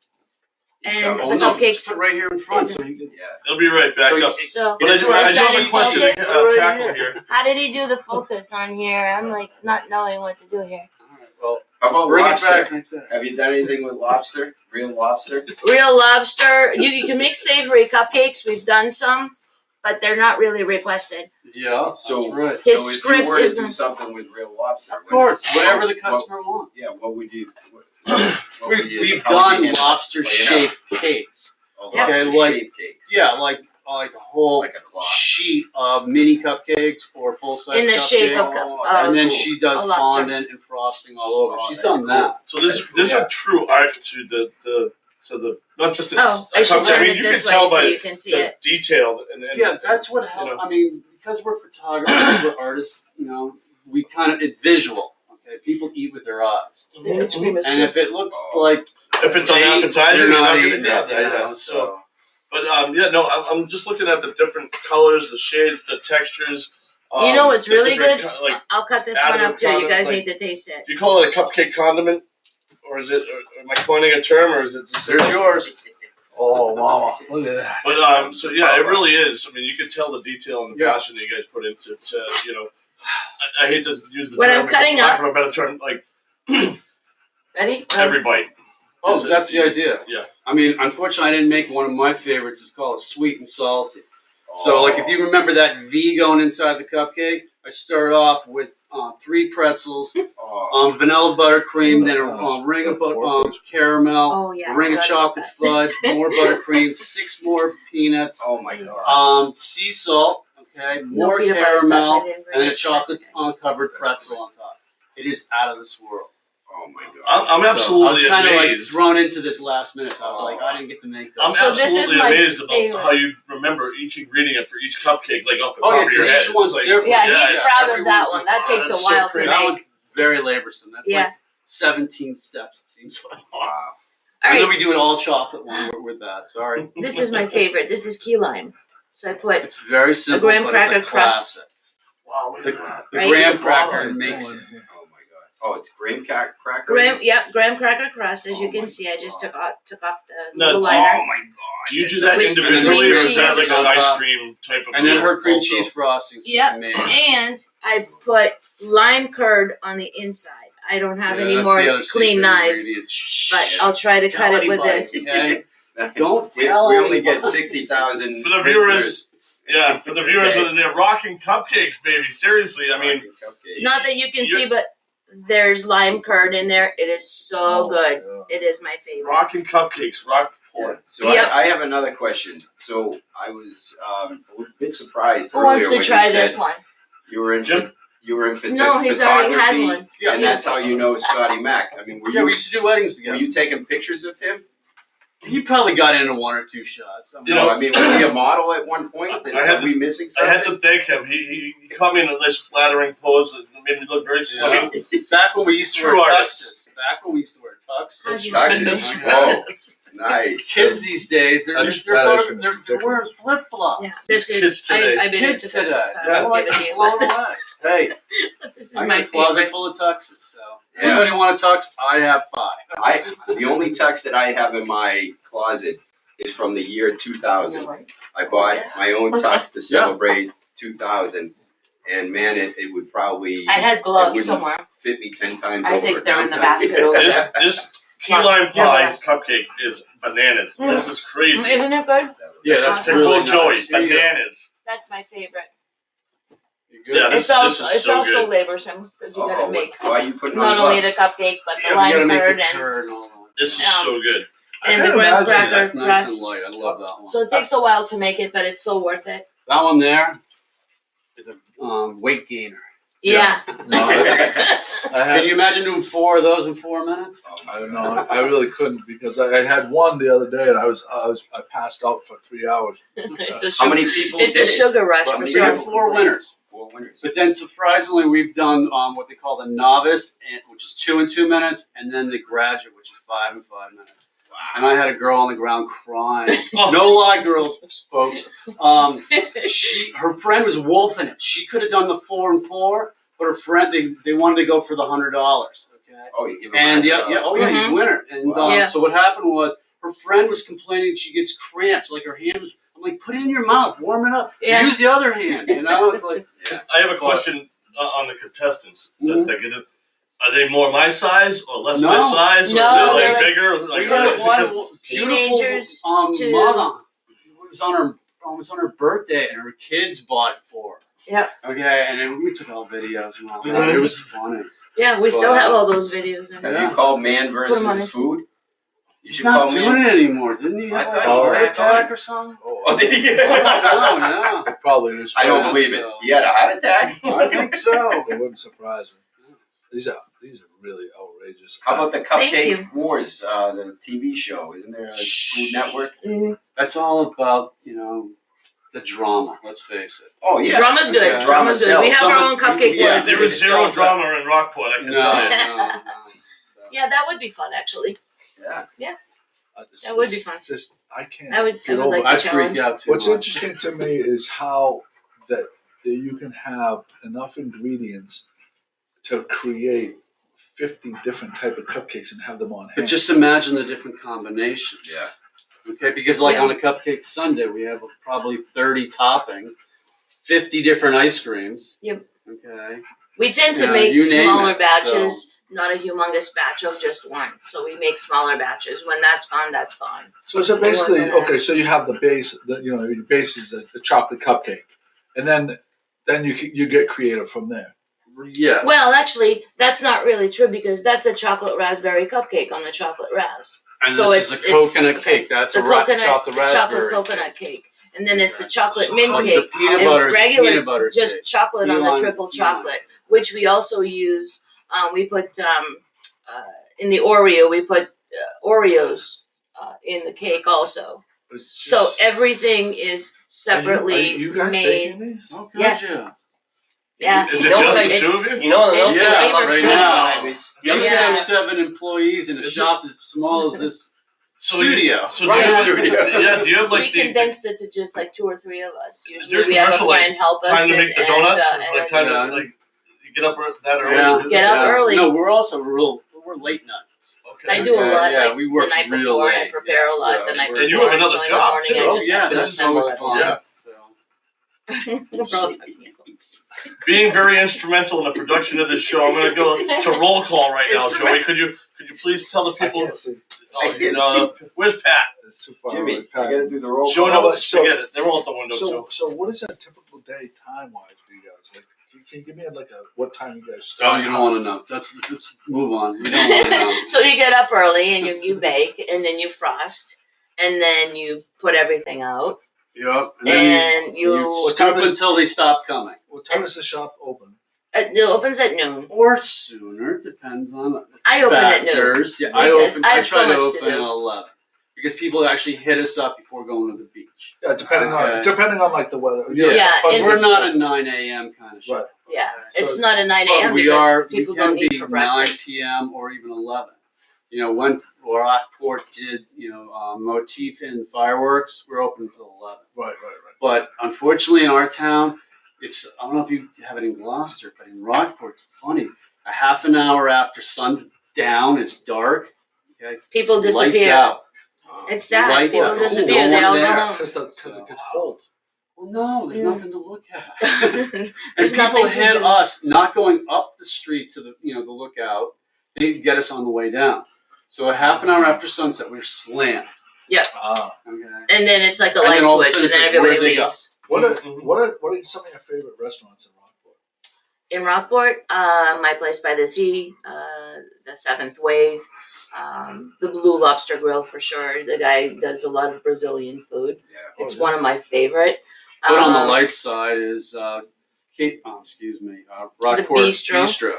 And Oh the no, cupcakes. just put it right here in front. So he can, Yeah. He'll be right back up. So But I do was that have a in question to focus? tackle here. How did he do the focus on here? I'm like not knowing what to do here. all right, well, How about bring lobster? it back right there. Have you done anything with lobster? Real lobster? Real lobster. You can make savory cupcakes. We've done some, but they're not really requested. Yeah, So- that's right. His so if script you were is to do gonna- something with real lobster, Of course, whatever the what- customer wants. Yeah, what would you? What would you- We've how would done you handle it? lobster-shaped cakes. Oh, Yeah. Okay, lobster like- shaped cakes. Yeah, like a whole Like a cloth. sheet of mini cupcakes or full-size In the shape cupcake. of Oh, that's and then cool. she does a lobster. fondant and frosting all over. Oh, She's that's done cool. that. So there's Yeah. a true art to the not just the Oh, I should I turn mean, it you this can tell way so by you can see the it. detail and Yeah, that's what helped. You know. I mean, because we're photographers, we're artists, we kind of, it's visual. Okay, people eat with their eyes. And if it looks like if it's they eat, unappetizing, they're you're not not going to eating grab it, that. you Yeah. know, So, but I'm just looking at the different colors, the shades, the textures. You know what's the really different good? like, I'll cut this one additive up too. You condiment, guys like- need to taste it. do you call it a cupcake condiment, or is it? Or am I coining a term, or is it just? there's yours. Oh, mama, look at that. But so yeah, it really is. I mean, you can tell the detail and the Yeah. passion that you guys put into. I hate to use the When term, I'm cutting for lack up- of a better term, like Ready? every bite. Oh, Is it- that's the idea. Yeah. I mean, unfortunately, I didn't make one of my favorites. It's called sweet and salty. So, like, if you remember that V going inside the cupcake, I started off with 3 pretzels, vanilla buttercream, then a ring of caramel, Oh yeah. a ring of Gotta chocolate get that. fudge, more buttercream, 6 more peanuts, Oh my god. sea salt, okay, No more peanut butter sauce, I caramel, didn't bring and then a it. chocolate That's okay. covered pretzel on top. It is out of this world. Oh my god. I'm So absolutely I was kind of like amazed. thrown into this last minute. So I was like, I didn't get to make I'm this. So this is absolutely my amazed about favorite. how you remember each ingredient for each cupcake, like off the Oh, top yeah, of your 'cause head. each It's one's like- different. Yeah, Yeah, he's it's- proud of everyone's that one. That different. takes That's a so while to crazy. That make. one's very laborsome. That's Yeah. like 17 steps, it seems like. Wow. All And then right. we do an all chocolate one with that. Sorry. This is my favorite. This is key lime. So I put It's very simple, graham but cracker it's a classic. Wow, look at that. The Right? graham Oh, cracker yeah, makes it. oh, yeah. Oh my god. Oh, it's graham cracker. graham cracker crust. As you Oh my can see, I just took off the No, little Oh liner. my god. Do you do That's that With individually, or is that cream like an cheese. ice cream type of And then deal her cream also? cheese frosting. Yep. Made. And I put lime curd on the inside. I don't have Yeah, any that's more the other clean secret knives, ingredient. but I'll try to cut it with this. Okay. That- Don't we, tell we only anyone. get 60,000 For the viewers, yeah, for the viewers, they're rocking cupcakes, baby. Seriously, I mean, Not that you can see, but there's lime curd in there. It is so good. It is my favorite. rocking cupcakes, rock Yeah. port. So Yep. I have another question. So I was a bit surprised Who wants earlier to when try you said this one? you were in Jim? No, he's already had photography, one. Yeah, and that's how you know Scottie Mac. I mean, Yeah, we used to do weddings were together. you taking pictures of him? He probably got into 1 or 2 shots. I mean, You know, I mean, was he a model at one point? I had Are we missing I had something? to thank him. He caught me in a nice flattering pose that made me look very slim. Yeah. Back when we used to wear True artist. tuxes. Back when we used to wear tuxes. How'd you Tuxes. Whoa, nice. Kids these days, they're wearing flip flops. Yeah, this Kids is. today. I've been Kids into this today. one, so Yeah. I'll give it to you. Blown away. Hey, This is I got my a closet favorite. full of tuxes. So Yeah. anybody want a tux? I have 5. The only tux that I have in my closet is from the year 2000. I bought my own tux to celebrate 2000, and man, it would probably I had it gloves wouldn't somewhere. fit me 10 times I over. think they're in the basket over there. This key lime pie cupcake is bananas. This is crazy. Isn't it good? Yeah, That's that's really typical Joey. nice. Here you go. Bananas. That's my favorite. You good? Yeah, It's this also is so also good. laborsome because you gotta make Why are you putting not on only the gloves? cupcake but the Yeah, we gotta lime make curd the and curd and all that. This is so good. and I the can graham imagine cracker That's nice crust. and light. I love that one. So it takes a while to make it, but it's so worth it. That one there is a weight gainer. Yeah. No, I Can had, you imagine doing 4 of those in 4 minutes? I don't know. I really couldn't because I had one the other day and I passed out for 3 hours. it's a How sugar, many people it's did a it? sugar rush How for many We have sure. people? 4 winners. 4 winners. But then surprisingly, we've done what they call the novice, which is 2 and 2 minutes, and then the graduate, which is 5 and 5 minutes. And I had a girl on the ground crying. No lie, girls, folks. Her friend was wolfing it. She could have done the 4 and 4, but her friend they wanted to go for the $100. Okay. Oh, you give her And $100. you win her. And so what happened was her friend was complaining she gets cramps, like her hand was. I'm like, put it in your mouth, warm it up. Yeah. Use the other hand. It's like. Yeah. I have a question on the contestants. Mhm. That get it. Are they more my size or less No. my size? No, or they're they're like bigger? We Like, had one Teenagers beautiful to- mother. It was on her birthday, and her kids bought it for her. Yep. Okay, and then we took all videos and all that. It was funny. Yeah, we still have all those videos. Have you called Man Put 'em on versus it. Food? You He's should not call doing Man. it anymore, didn't he? I Have thought a he was heart back attack on. or something? Oh, did he? No. It probably is. I don't believe it. He had a heart attack? I think so. It wouldn't surprise me. These are really outrageous. How about the Thank Cupcake you. Wars, the TV show? Isn't there a Food Network? That's all about the drama. Let's face it. Oh, yeah. Drama's good. Okay. Drama's good. We have Some our of- own Cupcake yeah, Wars. there was zero drama in Rockport, I can tell you. No. Yeah, that would be fun, actually. Yeah. That would be fun. It's just I can't. I would get over like it. I'd the freak challenge. out too. What's much. interesting to me is how that you can have enough ingredients to create 50 different type of cupcakes and have them on hand. But just imagine the different combinations. Yeah. Okay, because on a cupcake Sundae, we have probably 30 toppings, 50 different ice creams. Yep. Okay. We tend to Yeah, make you name smaller it, batches, not a humongous batch of just one. So we make smaller batches. When that's gone, that's gone. So basically, We want to okay. So you have the base. Your base is the chocolate cupcake, and then you get creative from there. Yeah. Well, actually, that's not really true because that's a chocolate raspberry cupcake on the chocolate ras. And so this is a coconut cake. That's the a chocolate chocolate raspberry. coconut cake. And then it's a chocolate So mint the cake. peanut and butter is regular, peanut butter just cake. chocolate on the Key triple lime. chocolate, which we also use. We put in the Oreo. We put Oreos in the cake also. It's So just- everything is separately Are you guys made. baking these? Oh, Yes. gotcha. Yeah. Is You it know just what the I- two of you? You know, It's Yeah, flavor right food. now. You You used to Yeah. have 7 employees in a shop as small as this studio. So Right. do you have We like the condensed it to just like 2 or 3 of us. Is there Usually we have a commercial, like, friend help us. time to make the donuts? It's like time Yeah. to like you get up that early. Yeah. to do Get this? up early. No, we're also we're late nights. Okay. I do a lot. Yeah, like we work the night real before, I late. prepare a lot So the night we're- And you before. have another so in job, the morning too. I Oh just yeah, have to that's assemble always everything. fun. Yeah. So. We're all technicals. Being very instrumental in the production of this show, I'm going to go to roll call right now, Joey. Could you please tell the I people? can't see. Oh, you know, where's Pat? It's too far Jimmy, away. you gotta do the roll Show call. them. So- Forget it. They're all at the window too. So what is a typical day time wise for you guys? Like, can you give me like what time you guys Oh, start? you don't want to know. Let's move on. We don't want to know. So you get up early and you bake and then you frost and then you put everything out Yep. and you What time scoop is- until they stop coming, What time is the shop open? it opens at noon. or sooner. Depends on I open at noon. factors. Yeah, Because I I have try so to much to open do. at 11 because people actually hit us up before going to the beach. Yeah, depending Okay. on like the weather. Yeah, but and- We're not a 9 a.m. kind of show. Right. Yeah, So- it's not a 9 But a.m. we because we people can don't eat be for 9 breakfast. p.m. or even 11. You know, when Rockport did, motif and fireworks, we're open until 11. Right. But unfortunately, in our town, I don't know if you have it in Gloucester, but in Rockport, it's funny. A half an hour after sundown, it's dark. Okay, People lights disappear. out. It's sad. Lights People out. disappear. No They one's all go there. home. Because it gets cold. Well, no, there's Yeah. nothing to look at. And There's people nothing to hit do. us not going up the street to the lookout. They get us on the way down. So a half an hour after sunset, we're slammed. Ah. Okay. And then it's like a And light then all of a switch, and sudden then it's like, everybody where'd they go? leaves. What are some of your favorite restaurants in Rockport? In Rockport, my place by the sea, the Seventh Wave, the Blue Lobster Grill for sure. The guy does a lot of Brazilian food. Yeah. It's one of my favorite. But on the light side is Rockport Bistro.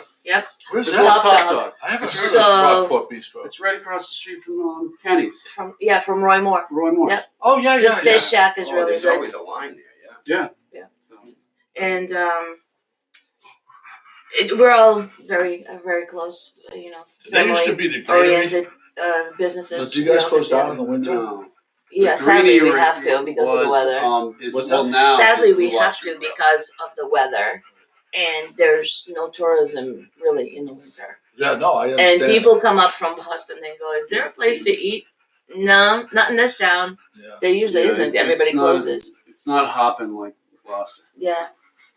Where's It's that? called Top Top Dog. Dog. I haven't heard So- of Rockport Bistro. It's right across the street from Kenny's. From Roy Moore. Roy Moore. Yep. Oh yeah. The fish shack is Oh, really there's good. always a line there, yeah. Yeah. And We're all very close, That used to family be the greenery. oriented businesses. Do you guys know, close down yeah. in the winter? No. Yeah, The sadly we greenery have to because of the weather. What's Well, that? now Sadly, is we Blue have Lobster to Grill. because of the weather, and there's no tourism really in the winter. Yeah, no, I And understand. people come up from Boston. They go, "Is there a place to eat?" No, not in this town. Yeah, There usually Yeah, isn't. it's Everybody not- closes. It's not hopping like Gloucester. Yeah.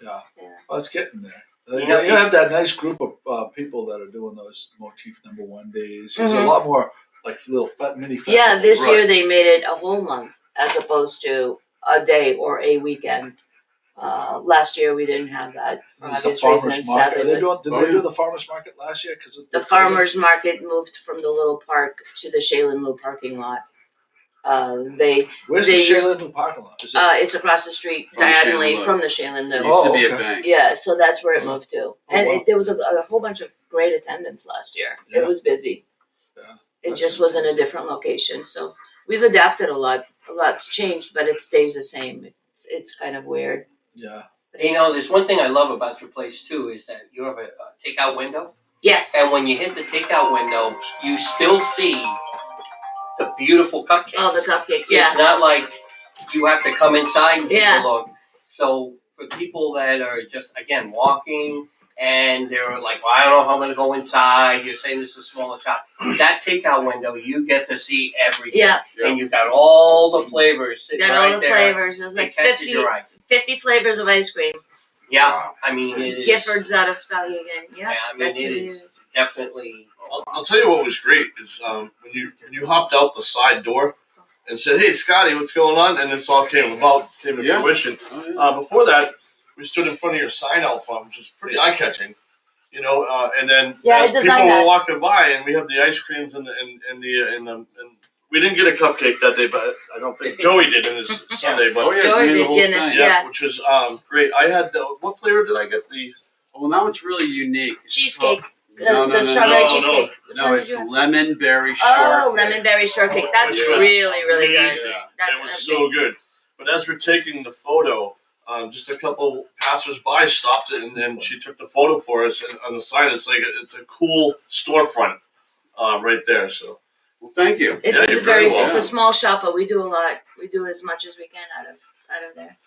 yeah. Yeah. Well, it's getting there. You You, know, you have that nice group of people that are doing those motif number 1 days. There's a Mhm. lot more like little mini festivals. Yeah, this Right. year they made it a whole month as opposed to a day or a weekend. Last year we didn't have that for There's the obvious farmers reasons. market. Sadly, Are they but doing, did Oh, they yeah. do the farmers market last year? Because the farmers market moved from the little park to the Shaylin Lou parking lot. Where's they the used- Shaylin Lou parking lot? Is it? It's across the street From the diagonally Shaylin Lou. from the Shaylin It Lou. used to be okay. a bank. Yeah, so that's where it moved to, and wow. there was a whole bunch of great attendance last year. Yeah. It was busy. Yeah, It that's just was in a fantastic. different location, so we've adapted a lot. A lot's changed, but it stays the same. It's kind of weird. Yeah. But You know, there's one thing I love about your place too is that you have a takeout window, yes, and when you hit the takeout window, you still see the beautiful cupcakes. all the cupcakes. Yeah, It's not like you have to come inside and take Yeah. a look. So for people that are just again walking and they're like, well, I don't know how I'm gonna go inside. You're saying this is a smaller shop. That takeout window, you get to see everything. yeah. And you've got all the flavors sitting Got right all the there. flavors. There's like It catches 50, your eye. 50 flavors of ice cream. Yeah, I mean it is Giffords out of Scottie again. Yeah, Yeah, I mean, that's it who it is. is. definitely. I'll tell you what was great is when you hopped out the side door and said, "Hey, Scotty, what's going on?" and this all came to Yeah. fruition. Oh, yeah. Before that, we stood in front of your sign out front, which is pretty eye catching, and then Yeah, I as people designed were that. walking by, and we have the ice creams and we didn't get a cupcake that day, but I don't think Joey did in his Sunday, but Oh, yeah, Joey we did the whole Guinness, thing. yeah. which was great. I had what flavor did I get? The Well, now it's really unique. It's Cheesecake. called- The strawberry no. cheesecake. Which No, one it's did you have? lemon berry shortcake. Oh, lemon berry shortcake. That's Which was really good. amazing. That's it was amazing. so good. But as we're taking the photo, just a couple passersby stopped it, and then she took the photo for us. And on the sign, it's like it's a cool storefront right there. So Well, thank you. It's, Yeah, it's you're a very very it's a welcome. small shop, but we do a lot. We do as much as we can out of there.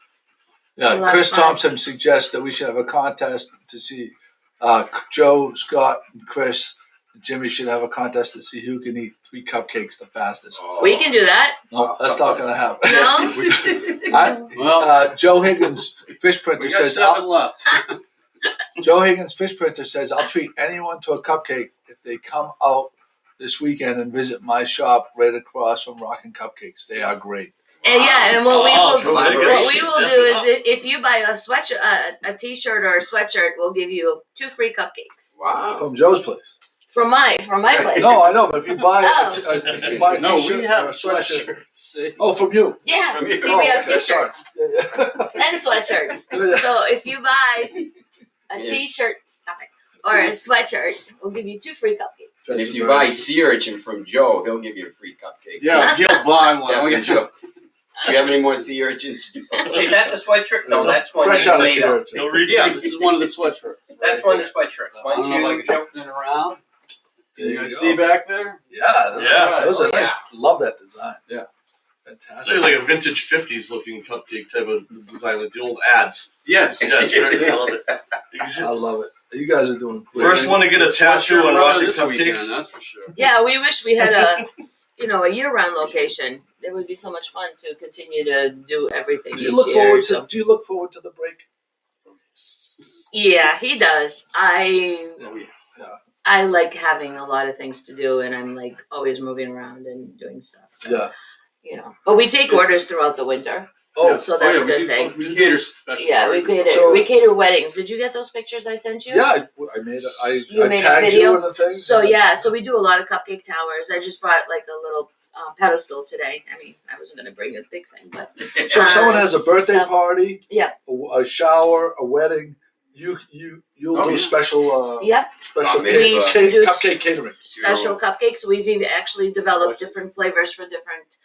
It's a Yeah, lot Chris of fun. Thompson suggests that we should have a contest to see Joe, Scott, and Chris. Jimmy should have a contest to see who can eat 3 cupcakes the fastest. We can do that. No, that's not going to happen. No. Well, Joe Higgins, fish printer, we got says, 7 left. Joe Higgins, fish printer, says, I'll treat anyone to a cupcake if they come out this weekend and visit my shop right across from Rockin Cupcakes. They are great. And yeah, and what we Oh, will Joe what Higgins. we will do is if you buy a sweatshirt, a t-shirt or a sweatshirt, we'll give you 2 free cupcakes Wow. From Joe's place. from my place. No, I know, but if you buy Oh. if you buy a No, t-shirt we have or a sweatshirt. sweatshirts. See? Oh, from you. Yeah, From you. see, we have okay, sorry. t-shirts Yeah. and sweatshirts. So if you buy a t-shirt, stop it, or a sweatshirt, we'll give you 2 free cupcakes. And if you buy sea urchin from Joe, he'll give you a free cupcake. Yeah, he'll buy one. Yeah, I'll from get you. Joe. Do you have any more sea urchins? Is that the sweatshirt? No, that's one Fresh that out you of made up. shirt. no Yeah, retail. this is one of the sweatshirts. That's one of the sweatshirt. I Why don't don't know you if I can spin it around. There You you guys go. see back there? Yeah, those Oh, are nice. Love that design. Yeah. It's Fantastic. like a vintage '50s looking cupcake type of design, like the old ads. Yes. Yeah, it's very, I love it. You should- I love it. You guys are doing great. First one to get a tattoo on Sweatshirt Rockin this weekend, Cupcakes. that's for sure. Yeah, we wish we had a year-round location. It would be so much fun to continue to do everything. Do you each look year, forward so. to? Do you look forward to the break? Yeah, he does. Oh, yes. I like having a lot of things to do, and I'm like always moving around and doing stuff. So, Yeah. but we take orders throughout the winter. Oh, So that's a we good do- thing. We cater special Yeah, we parties. cater. So- we cater weddings. Did you get those pictures I sent you? yeah. I made. You I made a tagged video? you in the thing. So yeah, so we do a lot of cupcake towers. I just brought like a little pedestal today. I mean, I wasn't gonna bring a big thing, but So if someone has a birthday so- party, Yeah. a shower, a wedding, you'll Oh, do yeah. special yep, special Bar mitzvah. cupcake catering. special cupcakes. We've even actually developed different flavors for different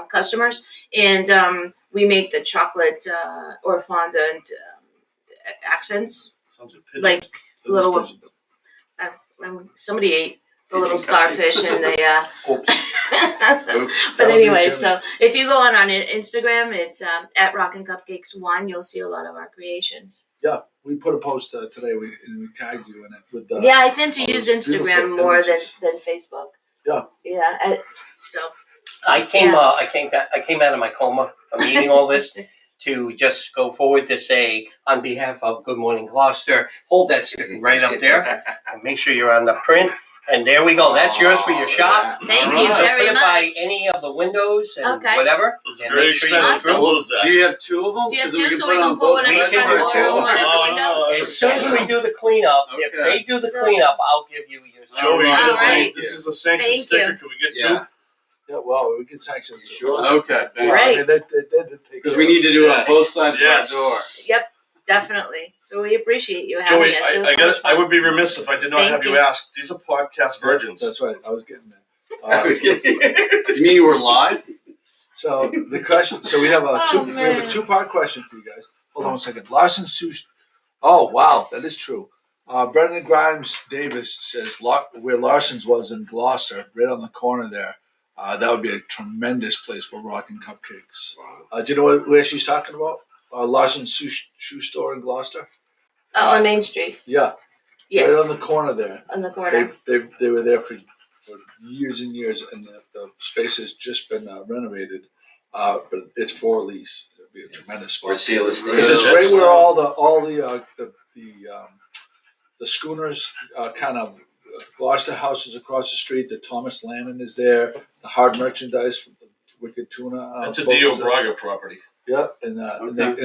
customers, and we make the chocolate or fondant accents. Sounds like pigeon. Like little. This pigeon. Somebody ate the Pigeon little cupcake. starfish and they. Oops. But That'll be anyway, Jimmy. so if you go on Instagram, it's at Rockin Cupcakes 1. You'll see a lot of our creations. Yeah, we put a post today. We tagged you in it with the. Yeah, I tend to all use those Instagram beautiful more images. than Facebook. Yeah. Yeah. So I came out of my coma from eating all this to just go forward to say, on behalf of Good Morning Gloucester, hold that sticker right up there and make sure you're on the print. And there we go. That's yours for your shop. thank All you right. So very put it by much. any of the windows and Okay. whatever. Those are And very make sure you expensive. Awesome. Don't lose that. Do you have two of them? Do you have 'Cause two can so put we it can on pull both one in the sides. We can front do door two. and one at the Oh, window? no. As soon as we do the cleanup, if Okay. they do the So- cleanup, I'll give you yours. Joey, All this, right. this is a sanctioned Thank sticker. you. Can we get Yeah. two? Yeah, well, we can sanction it. Sure. Okay, thank Right. you. I mean, they did take Because care we of need to do it on Yes. both sides Yes. of our door. Yep, definitely. So we appreciate you having Joey, us. It was I, so got much I fun. would be remiss if I did not Thank have you you. ask. These are podcast virgins. That's right. I was getting there. I was kidding. You mean you were live? So the question. So we have a Oh, we have a man. 2-part question for you guys. Hold on a second. Larson Sush. Oh wow, that is true. Brendan Grimes Davis says where Larson's was in Gloucester, right on the corner there. That would be a tremendous place for Rockin Cupcakes. Do you know where she's talking about? Larson's shoe store in Gloucester. On Main Street. Yeah, Yes, right on the corner there. on the corner. They were there for years and years, and the space has just been renovated. But it's for lease. It'd be a tremendous spot. Or seal estate. Because it's right where all the schooners kind of Gloucester House is across the street. The Thomas Lannon is there. The hard merchandise from the Wicked Tuna. That's a boat Dio is there. Braga property. Yeah, and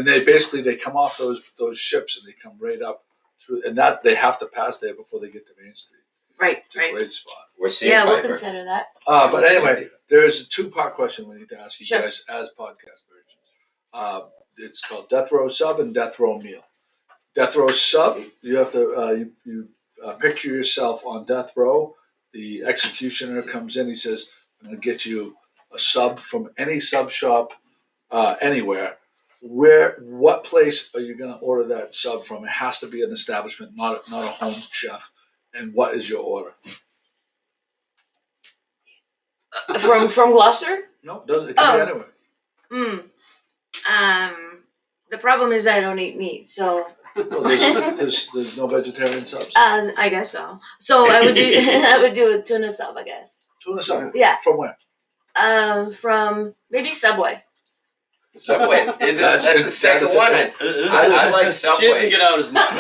they basically they come off those ships and they come right up through, and that they have to pass there before they get to Main Street. Right, It's a right. great spot. Or Yeah, we'll sandpiper. consider that. But anyway, there's a 2-part question we need to ask you Sure. guys as podcast versions. It's called Death Row Sub and Death Row Meal. Death Row Sub, you have to you picture yourself on death row. The executioner comes in. He says, "I'm going to get you a sub from any sub shop anywhere." What place are you going to order that sub from? It has to be an establishment, not a home chef. And what is your order? From Gloucester? No, it doesn't. It can Oh. be anywhere. The problem is I don't eat meat, so Well, there's no vegetarian subs. I guess so. So I would do I would do a tuna sub, I guess. Tuna sub. Yeah. From where? From maybe Subway. Subway. That's the second one. I like Subway. She doesn't get out as much.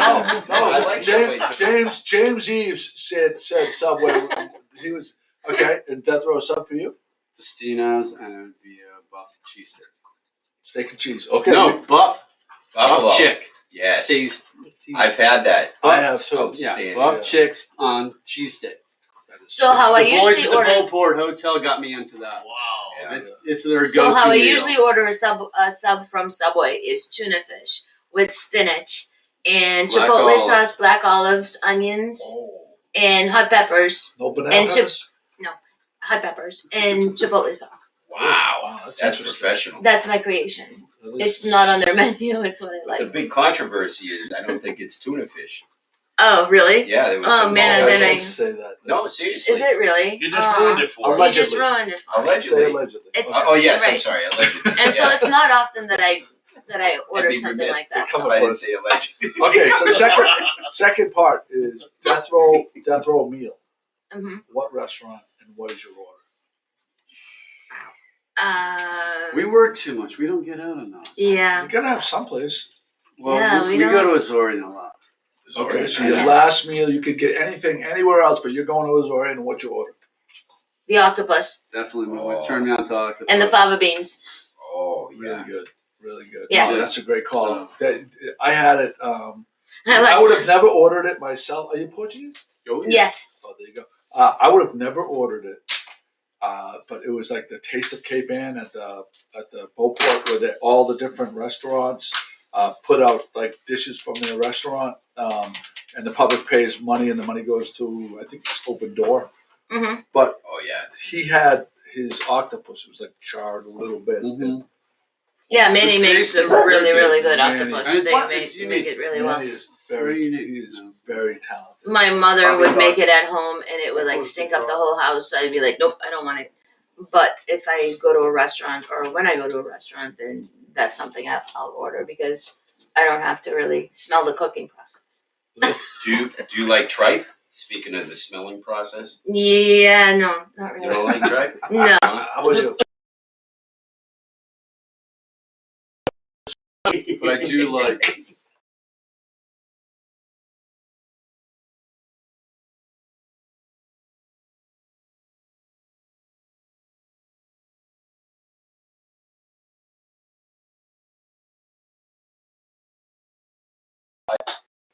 No, I like Subway too. James Eves said Subway. He was okay. And death row sub for you? Destino's, and it would be a buff cheesesteak. Steak and cheese. Okay. No, buff Buffalo. chick. Yes. Stays. I've had that. I have too. Outstanding. Yeah, buff Yeah. chicks on cheesesteak. So how I The boys usually at the order. Beauport Hotel got me into that. Wow. Yeah. It's their So go-to how I meal. usually order a sub from Subway is tuna fish with spinach and Black chipotle olives. sauce, black olives, onions, and hot peppers, No banana And peppers? and chipotle sauce. Wow. That's That's interesting. professional. That's my creation. That is- It's not on their menu. It's what I The like. big controversy is I don't think it's tuna fish. Oh, really? Yeah, there was Oh, some man, I then don't I- say that. No, seriously. Is it really? You just ruined it for Allegedly. us. You just ruined it. for me. Allegedly. Say allegedly. It's- Oh, yes, I'm Right. sorry. Allegedly. And so Yeah. it's not often that I order I'd be something remiss like that. if Come I on. didn't say allegedly. Okay, so second part is death row meal. hmm What restaurant and what is your order? We work too much. We don't get out enough. Yeah. You gotta have someplace. Well, Yeah, we we go don't- to Azorian a lot. Okay, so Yeah. your last meal, you could get anything anywhere else, but you're going to Azorian, and what's your order? The octopus Definitely, my wife Oh. turned me on to octopus. and the fava beans. Oh, Really yeah. good, really good. Yeah. No, that's a great call. I had it. I I like. would have never ordered it myself. Are you Portuguese? Oh, yeah. Yes. Oh, there you go. I would have never ordered it, but it was like the Taste of Cape Ann at the Beauport, where all the different restaurants put out like dishes from their restaurant, and the public pays money, and the money goes to I think it's Open Door. hmm But Oh, yeah. he had his octopus. It was like charred a little bit. Mhm. Yeah, Manny makes a really, really good Manny. octopus. And it's They fun, make, it's they make it really well. Manny is Very unique, he is you know. very talented. My mother Bobby would Dog. make it at home, and it would like stink up the whole house. I'd be like, nope, I don't want it. But if I go to a restaurant, or when I go to a restaurant, then that's something I'll order because I don't have to really smell the cooking process. Do you like tripe? Speaking of the smelling process, Yeah, no, not you really. don't like tripe? No. Huh? How about you? But I do like.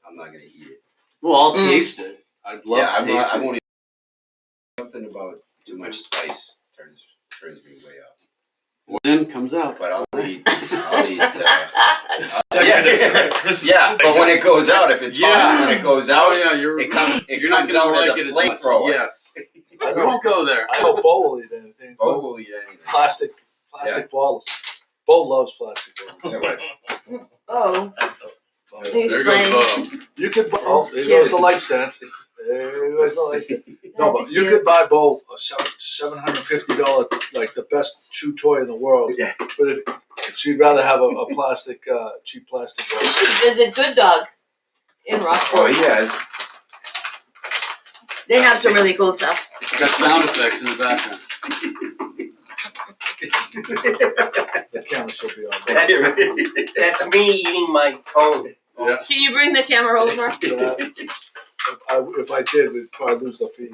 I'm not gonna eat it. Well, I'll Mm. taste it. I'd love Yeah, to I'm not. taste I it. won't eat something about too much spice turns me way up. Then comes out. But I'll eat. Yeah, Chris is yeah. But when it goes out, if it's hot, when it goes Oh out, yeah, you're it comes you're not out gonna as like a it as much. flamethrower. Yes. We won't go there. I know Bo will eat anything. Bo will eat anything. Plastic bottles. Bo loves plastic bottles. Yeah, right. Oh, Oh, yeah. He's There goes playing. Bo. You could buy. Oh, That's there cute. goes the light stands. There goes the light stand. No, That's but you cute. could buy Bo a $750 like the best chew toy in the world. Yeah. But if she'd rather have a plastic, cheap plastic you bottle. should visit Good Dog in Rockport. Oh, he has. They have some really cool stuff. It's got sound effects in the background. The camera should be on. There. That's me eating my cone. Yeah. Can you bring the camera over? If I did, we'd probably lose the feed.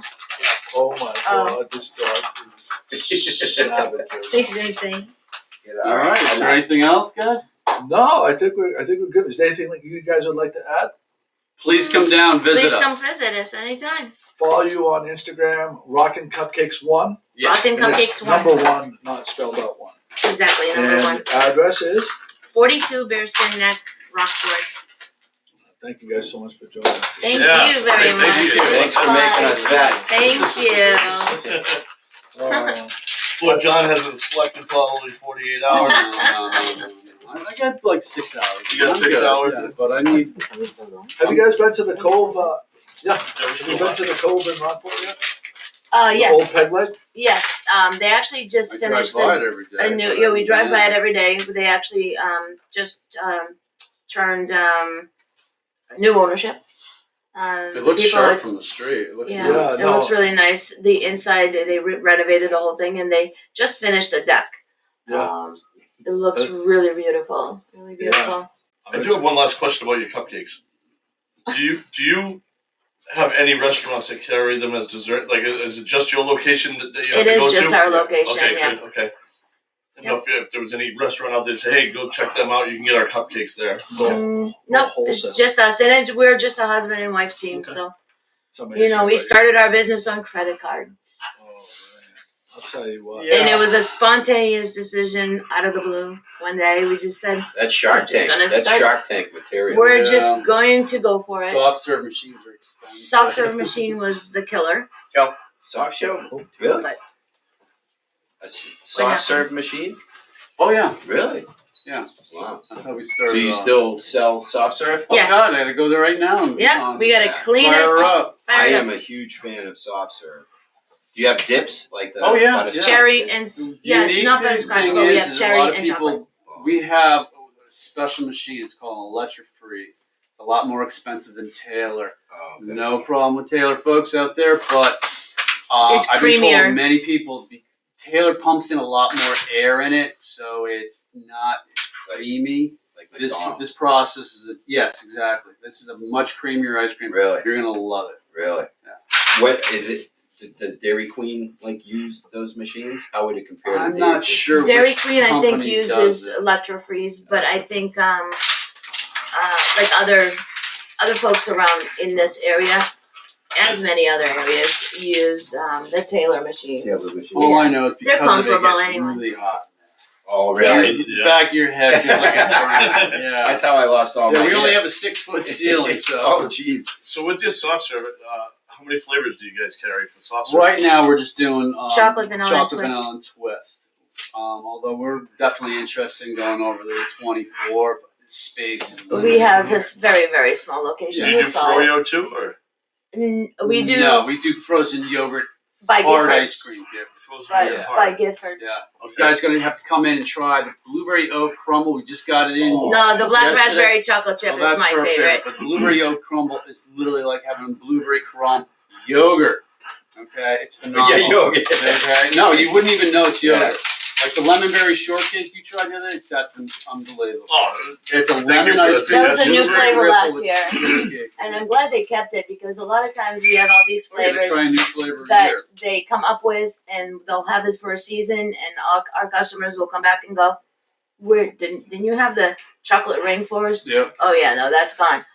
Oh my God, this dog is savage. Please say. All right. Is there anything else, guys? No, I think we're good. Is there anything that you guys would like to add? Please come down, visit Please us. come visit us anytime. Follow you on Instagram, Rockin Cupcakes 1. Rockin And it's Cupcakes 1. number 1, not spelled out 1. Exactly, number And 1. address is. 42 Bearskin Neck, Rockport. Thank you guys so much for joining us. Thank Yeah. you very Thank much. you. Thanks for making us fast. Thank you. Well, John hasn't slept in probably 48 hours. No. I got like 6 hours. You got I'm 6 good, hours? yeah, but I need. Have you guys been to the Cove? Yeah, Have you been to the Cove in Rockport yet? Yes. The old peg leg? Yes. They actually just I drive finished by it every day. a new. Yeah, we drive by it every day. They actually just turned new ownership. It looks people sharp like- from the street. It looks Yeah, nice. it looks really nice. The inside, they renovated the whole thing, and they just finished the deck. Yeah. It looks really beautiful. Really beautiful. I do have one last question about your cupcakes. Do you have any restaurants that carry them as dessert? Like, is it just your location that you have It to go is just to? our location, Okay, yeah. good. Okay. I don't know if there was any restaurant out there that say, hey, go check them out. You can get our cupcakes there. Nope, wholesale. it's just us, and we're just a husband and wife team. Okay. So Somebody we said, started our business on credit cards, Oh, man. I'll tell you what. Yeah. and it was a spontaneous decision out of the blue. One day we just said That's Shark We're just Tank. gonna That's start- Shark Tank material. we're Yeah. just going to go for it. Soft serve machines are expensive. Soft serve machine was the killer, Soft serve? Oh, Really? but A soft serve machine? Oh yeah, Really? Yeah. Wow. that's how we started. So you off. still sell soft serve? Oh Yes. God, I gotta go there right now. And, yeah, we gotta yeah. clean fire it her up. Fire I it am up. a huge fan of soft serve. Do you have dips like the Oh, yeah, butterscotch? Cherry and The yeah, unique not butterscotch, thing but we is have a cherry lot of and people, chocolate. We have a special machine. It's called an electric freeze. It's a lot more expensive than Taylor. Oh, okay. No problem with Taylor folks out there, but It's I've been creamier. told many people Taylor pumps in a lot more air in it, so it's not It's like, creamy. like This McDonald's. process is yes, exactly. This is a much creamier ice cream. Really? You're gonna love it. Really? Yeah. What is it? Does Dairy Queen like use those machines? How would it compare to I'm Dairy not Queen? sure. Dairy which Queen, I think, company uses does it. Electro-Freeze, but I think like other folks around in this area, as many other areas, use the Taylor machines. Yeah, the machine. All I know is They're because it comfortable gets anyway. really hot. Oh, Yeah. really? The back of your head feels like it's burning. Yeah. That's how I lost all my We only hair. have a 6-foot ceiling, so Oh, jeez. So with your soft serve, how many flavors do you guys carry for soft serve? right now we're just doing Chocolate, vanilla, and twist. vanilla, and twist. Although we're definitely interested in going over to the 24, but the space is limited. We have this very, very small location. Do you You do saw it. froyo too, or We do No, we do frozen yogurt, by hard Giffords. ice cream gift. frozen By, yogurt by hard? Giffords. Yeah. Okay. You guys gonna have to come in and try the blueberry oat crumble. We just got it in. No, the black yesterday. raspberry chocolate chip Oh, is that's my her favorite. But blueberry oat crumble is literally like having blueberry crumb yogurt. Okay, it's phenomenal. Yeah, yogurt. Okay? No, you wouldn't even know it's yogurt. Like the lemon berry shortcake you tried the other day, that's been unbelievable. Oh, It's a thank lemon you for ice cream. That was a new Blueberry flavor ripple last with year. cheesecake. And I'm glad they kept it because a lot of times we have all these We're gonna flavors try a new flavor that here. they come up with and they'll have it for a season and our customers will come back and go, "Where didn't you have the chocolate rainforest?" Yeah, Oh yeah, no, that's gone.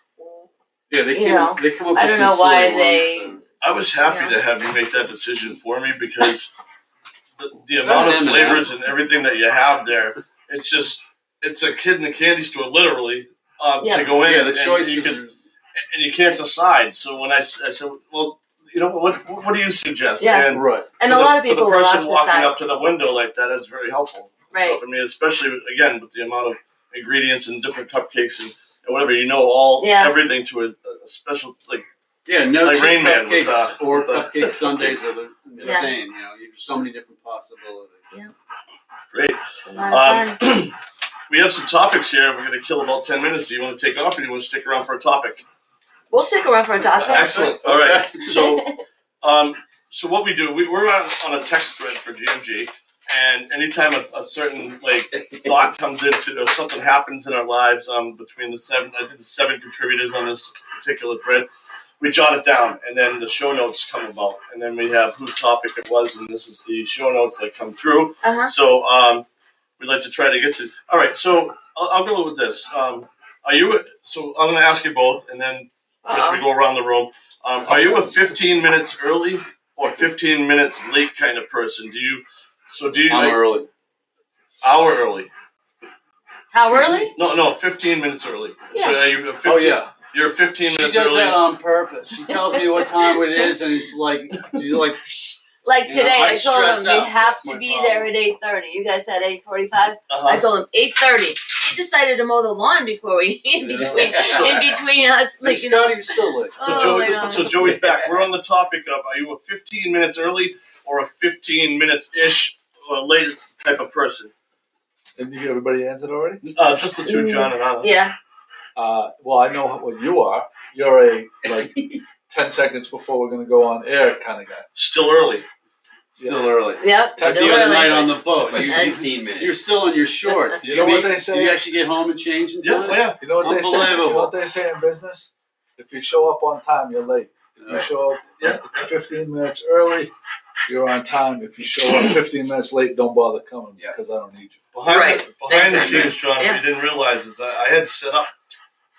yeah. They You know, come up with I don't some know silly why ones, they so. I was happy Yeah. to have you make that decision for me because the Is amount that of an M&M? flavors and everything that you have there, it's a kid in a candy store, literally, Yeah. to go in. Yeah, the and choices. you can, and you can't decide. So when I said, well, you know, what do you suggest? Yeah. And Right. and for a the- lot of people for the will person ask us walking that. up to the window like that is very helpful. Right. So, I mean, especially again with the amount of ingredients and different cupcakes and whatever, you know, all Yeah. everything to a special like. Yeah, no Like two Rain Man with, cupcakes or with the- cupcake sundaes are the Yeah. same. You know, there's so many different possibilities. Great. It's a lot of fun. We have some topics here. We're going to kill about 10 minutes. Do you want to take off or do you want to stick around for a topic? We'll stick around for a topic. Excellent. All right. So what we do, we're on a text thread for GMG, and anytime a certain thought comes into or something happens in our lives, between the seven contributors on this particular thread, we jot it down, and then the show notes come about, and then we have whose topic it was, and this is the show notes that come through. Uh-huh. So we'd like to try to get to. All right. So I'll go with this. Are you? So I'm going to ask you both, and then as we go around the room, are you a 15 minutes early or 15 minutes late kind of person? Do you I'm early. hour early? How early? No, 15 minutes early. Yeah. So are you a 15, Oh yeah. You're 15 She minutes does early. that on purpose. She tells me what time it is, and it's like she's like. Like You know, today, I I told stress him you out. have That's to my be problem. there at 8:30. You guys said 8:45. Uh-huh. I told him 8:30. He decided to mow the lawn before we in between us. Hey, Like, you know, Scottie, you're still late. So Oh, my God. Joey's back. We're on the topic of are you a 15 minutes early or a 15 minutes ish or late type of person? Didn't you get everybody answered already? Just the two, John and Anna. yeah. Well, I know what you are. You're a 10 seconds before we're going to go on air kind of guy. Still early. Still early. Yep. That's still the other early. night on the boat. Like You, 15 minutes. you're still in your shorts. You know what they say? Do you actually get home and change in time? Yeah. You know what they say? You know Unbelievable. what they say in business? If you show up on time, you're late. If you show up 15 minutes early, you're on time. If you show up 15 minutes late, don't bother coming because I don't need you. Behind the Exactly. scenes, John, Yeah. what you didn't realize is that I had set up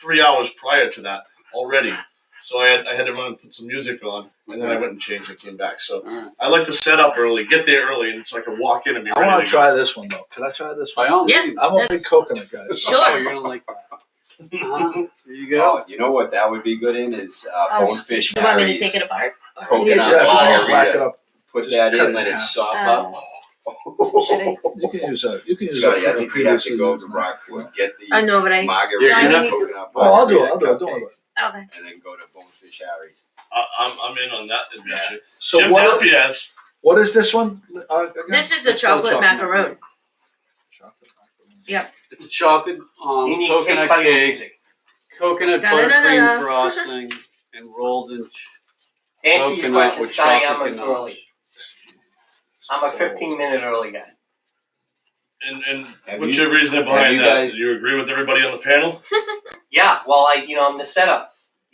3 hours prior to that already. So I had to run and put some music on, and then I went and changed and came back. So Alright. I like to set up early, get there early, and so I can walk in and be I ready want to to try this one, though. Can I try this By one? all Yeah. means. I'm a big That's- coconut guy. Sure. Oh, you're gonna like that. There you go. Oh, you know what that would be good in is Bonefish You want me to Harry's. take it apart? Coconut Yeah, if you Oh, just whack it up, Put Just that cut in, let it it in sop half. up. Should I? you can use a. You can use Scottie, I a think we have to go to previously- Rockford, get the I know, but I. margarita You're gonna have to- coconut Oh, I'll do it. margarita I'll do it. Don't worry. cupcakes, Okay. and then go to Bonefish Harry's. I'm in on that adventure. So Jim what? Dalpia has What is this one? Again? This is a It's called chocolate macaroon. Chocolate macaroon. Yep. It's a chocolate Unique coconut cake cake, music. coconut Da-da-da-da. buttercream frosting, and rolled in Answer your coconut question, with Scottie, I'm chocolate an ganache. early. I'm a 15-minute early guy. and Have what's you- your reasoning have behind you that? guys- Do you agree with everybody on the panel? Yeah, well, I'm the setup.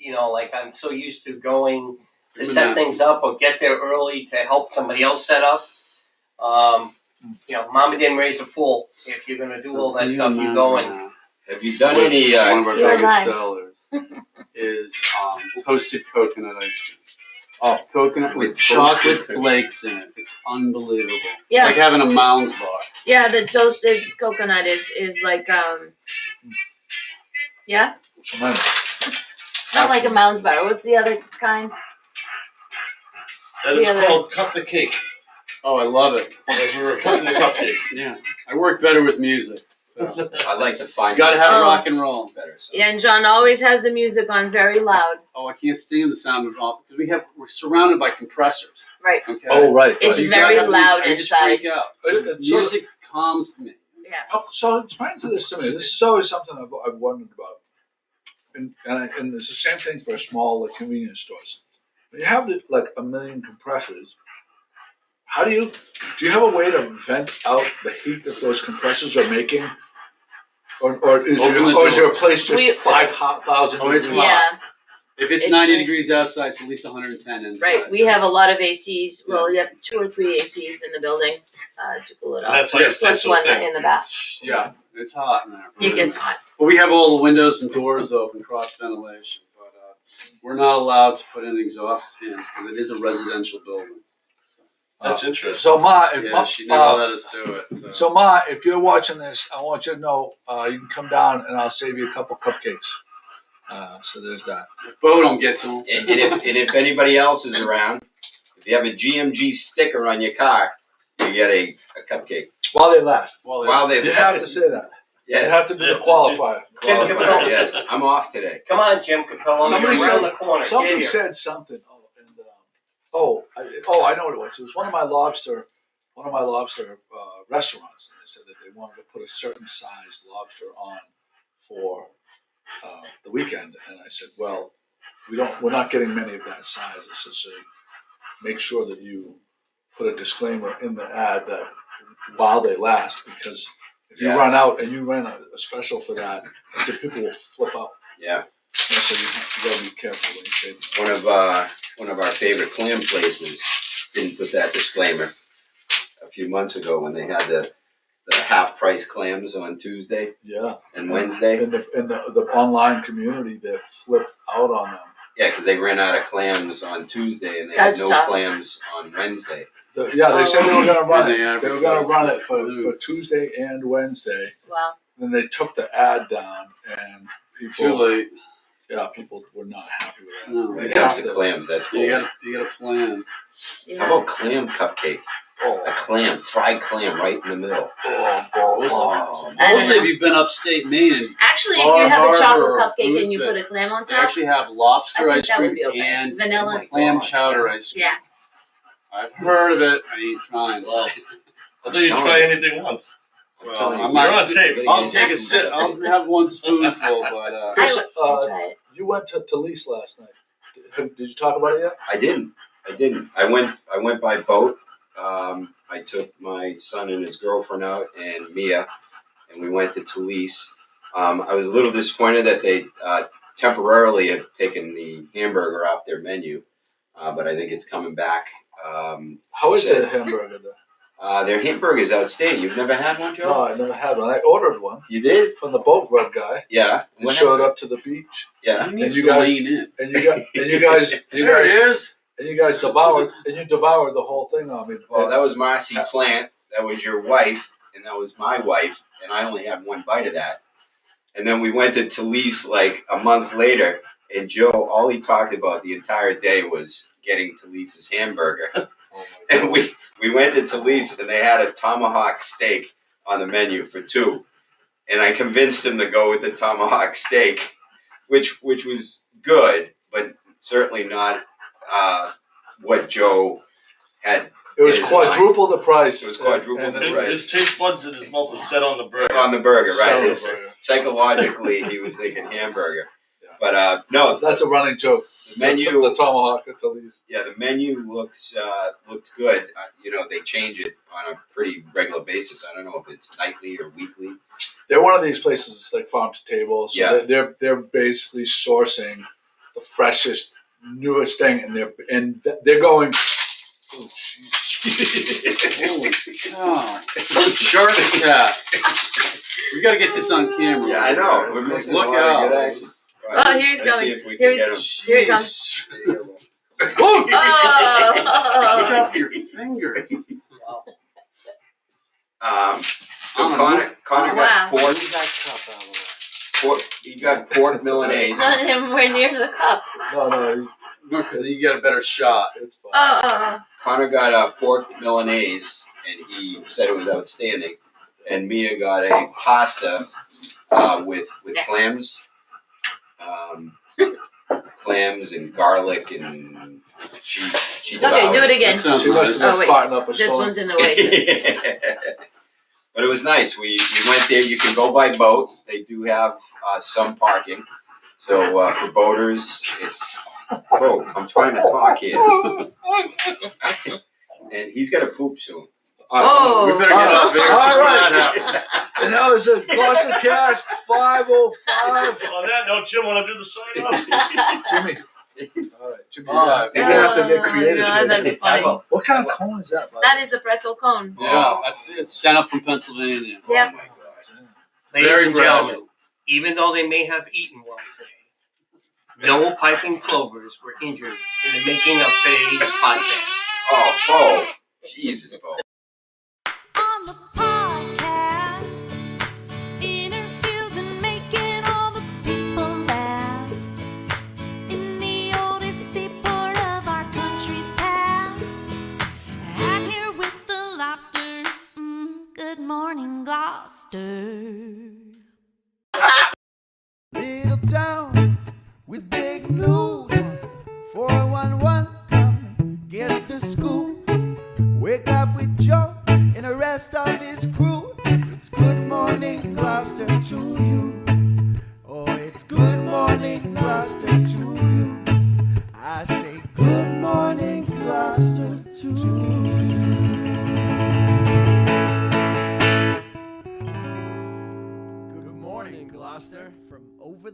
I'm so used to going to set things up or get there early to help somebody else set up. Mama didn't raise a fool. If you're gonna do all that stuff, you go and Have you done any? One of our You're biggest alive. sellers is toasted coconut ice cream. Oh. Coconut with Toasted chocolate coconut. flakes in it. It's unbelievable. Yeah. It's like having a Mounds bar. Yeah, the toasted coconut is like yeah, Tremendous. not like a Mounds bar. What's the other kind? That is Yeah, called Cut the Cake. Oh, I love it. As we were cutting the cupcake. Yeah, I work better with music. So. I like to find. You gotta have Oh. rock and roll. better. So. Yeah, and John always has the music on very loud. Oh, I can't stand the sound of all because we're surrounded by compressors. Right. Okay. Oh, right. It's So you very gotta have loud I just inside. freak out. So- Music calms me. Yeah. Oh, so explain to this to me. This is always something I've wondered about, and it's the same thing for small like, convenience stores. When you have like a million compressors, how do you have a way to vent out the heat that those compressors are making, or is your place just We- 5,000 Oh, it's degrees? Yeah. If it's It's 90 very- degrees outside, it's at least 110 inside. Right. We have a lot of ACs. Well, you have 2 or 3 ACs in the building to cool it And off. that's why it stays Plus so one thin. in the back. Yeah, it's hot in there. It gets hot. But we have all the windows and doors open, cross ventilation. But we're not allowed to put in exhaust fans because it is a residential building. That's interesting. So Ma, if Yeah, Ma, she never let us do it. so Ma, if you're watching this, I want you to know you can come down and I'll save you a couple cupcakes. So there's that. Bo don't get to them. And if anybody else is around, if you have a GMG sticker on your car, you get a cupcake. While they last. While they You have to say that. You yeah, have to do the qualifier. Jim qualified, Capello. yes, I'm off today. Come on, Jim Capello. Somebody You're around said- the corner. Somebody Get here. said something. I know what it was. It was one of my lobster restaurants. And they said that they wanted to put a certain size lobster on for the weekend. And I said, well, we're not getting many of that size. It says, so make sure that you put a disclaimer in the ad that while they last, because if you Yeah. run out and you run a special for that, the people will flip out. Yeah, And so you gotta be careful when you say this. one of our favorite clam places didn't put that disclaimer a few months ago when they had the half price clams on Tuesday Yeah. and Wednesday. In the online community, they flipped out on them. Yeah, because they ran out of clams on Tuesday and they That's had no tough. clams on Wednesday. They said they were going to run it. And They were going to run it for Tuesday and Wednesday. Wow. Then they took the ad down, and Too people, late. people were not happy with that. No. When They it comes have to to- clams, that's cool. You gotta plan. Yeah. How about clam cupcake? A clam, fried clam right in the middle. Oh, I don't Mostly know. if you've been upstate Maine, Actually, if Bar you have a Harbor chocolate or cupcake and you Boothbay, put a clam on they top, actually have I lobster think ice that would cream be okay. and Vanilla. clam chowder ice cream. Yeah. I've heard of it. I ain't trying. Wow. I thought you'd try anything once. I'm telling I'm you, not- You're on tape. I'll take a sip. I'll have one spoonful, but Chris, I'll try it. you went to Talise last night. Did you talk about it yet? I didn't. I went by boat. I took my son and his girlfriend out and Mia, and we went to Talise. I was a little disappointed that they temporarily have taken the hamburger off their menu, but I think it's coming back. How is the hamburger there? Their hamburger is outstanding. You've never had one, Joe? No, I never had one. I ordered one You did? from the boat rug guy. Yeah. It showed up to the beach, Yeah. he needs you to guys- lean in. and you guys devoured the whole thing on me. Well, that was Marcy Plant. That was your wife, and that was my wife, and I only had one bite of that. And then we went to Talise like a month later, and Joe, all he talked about the entire day was getting Talise's hamburger. Oh my And God. we went to Talise, and they had a tomahawk steak on the menu for two. And I convinced him to go with the tomahawk steak, which was good, but certainly not what Joe had It was It is quadruple the price. It was quadruple And the it price. was His taste buds and his mouth was set on the burger. on the burger, right? Sour His- burger. psychologically, he was thinking hamburger. Yeah. But no, That's a running joke. the menu. The tomahawk at Talise. Yeah, the menu looked good. They change it on a pretty regular basis. I don't know if it's nightly or weekly. They're one of these places. It's like farm to table. So Yeah. they're basically sourcing the freshest, newest thing, and they're going. Oh, Holy cow. Shark attack. We gotta get this on camera. Yeah, I know. We're missing Look a lot out. of good action. Right, Oh, here he's let's coming. see if we Here can get him. Here he comes. There you go. Look Oh. out for your fingers. So Connor Wow. got pork. He got pork It's Milanese. not anywhere near the cup. No, because you get a better shot. It's fine. Connor got a pork Milanese, and he said it was outstanding. And Mia got a pasta with clams, clams and garlic and she Okay, do it again. That sounds She must have Oh, been wait. farting up a This storm. one's in the way too. But it was nice. We went there. You can go by boat. They do have some parking. So for boaters, it's I'm trying to talk here, and he's got to poop soon. Oh. We better get up there. All right. That happens. And that was a GloucesterCast 505. On that note, Jim, want to do the sign off? Jimmy. All right, Jimmy. Oh, You're gonna have to get creative. God, here. that's funny. What kind of cone is that, bud? That is a pretzel cone. Yeah, that's it. Sent up from Pennsylvania. Yep. Oh my God. Ladies Very and gentlemen, even though they may have eaten well today, no piping plovers were injured in the making of today's podcast. Oh, Bo. Jesus, Bo. On the podcast, interviews and making all the people laugh. In the oldest part of our country's past, out here with the lobsters. Good morning, Gloucester. Little town with big news. 411, come get the scoop. Wake up with Joe and the rest of his crew. It's good morning, Gloucester, to you. Oh, it's good morning, Gloucester, to you. I say good morning, Gloucester, to you. Good morning, Gloucester, from over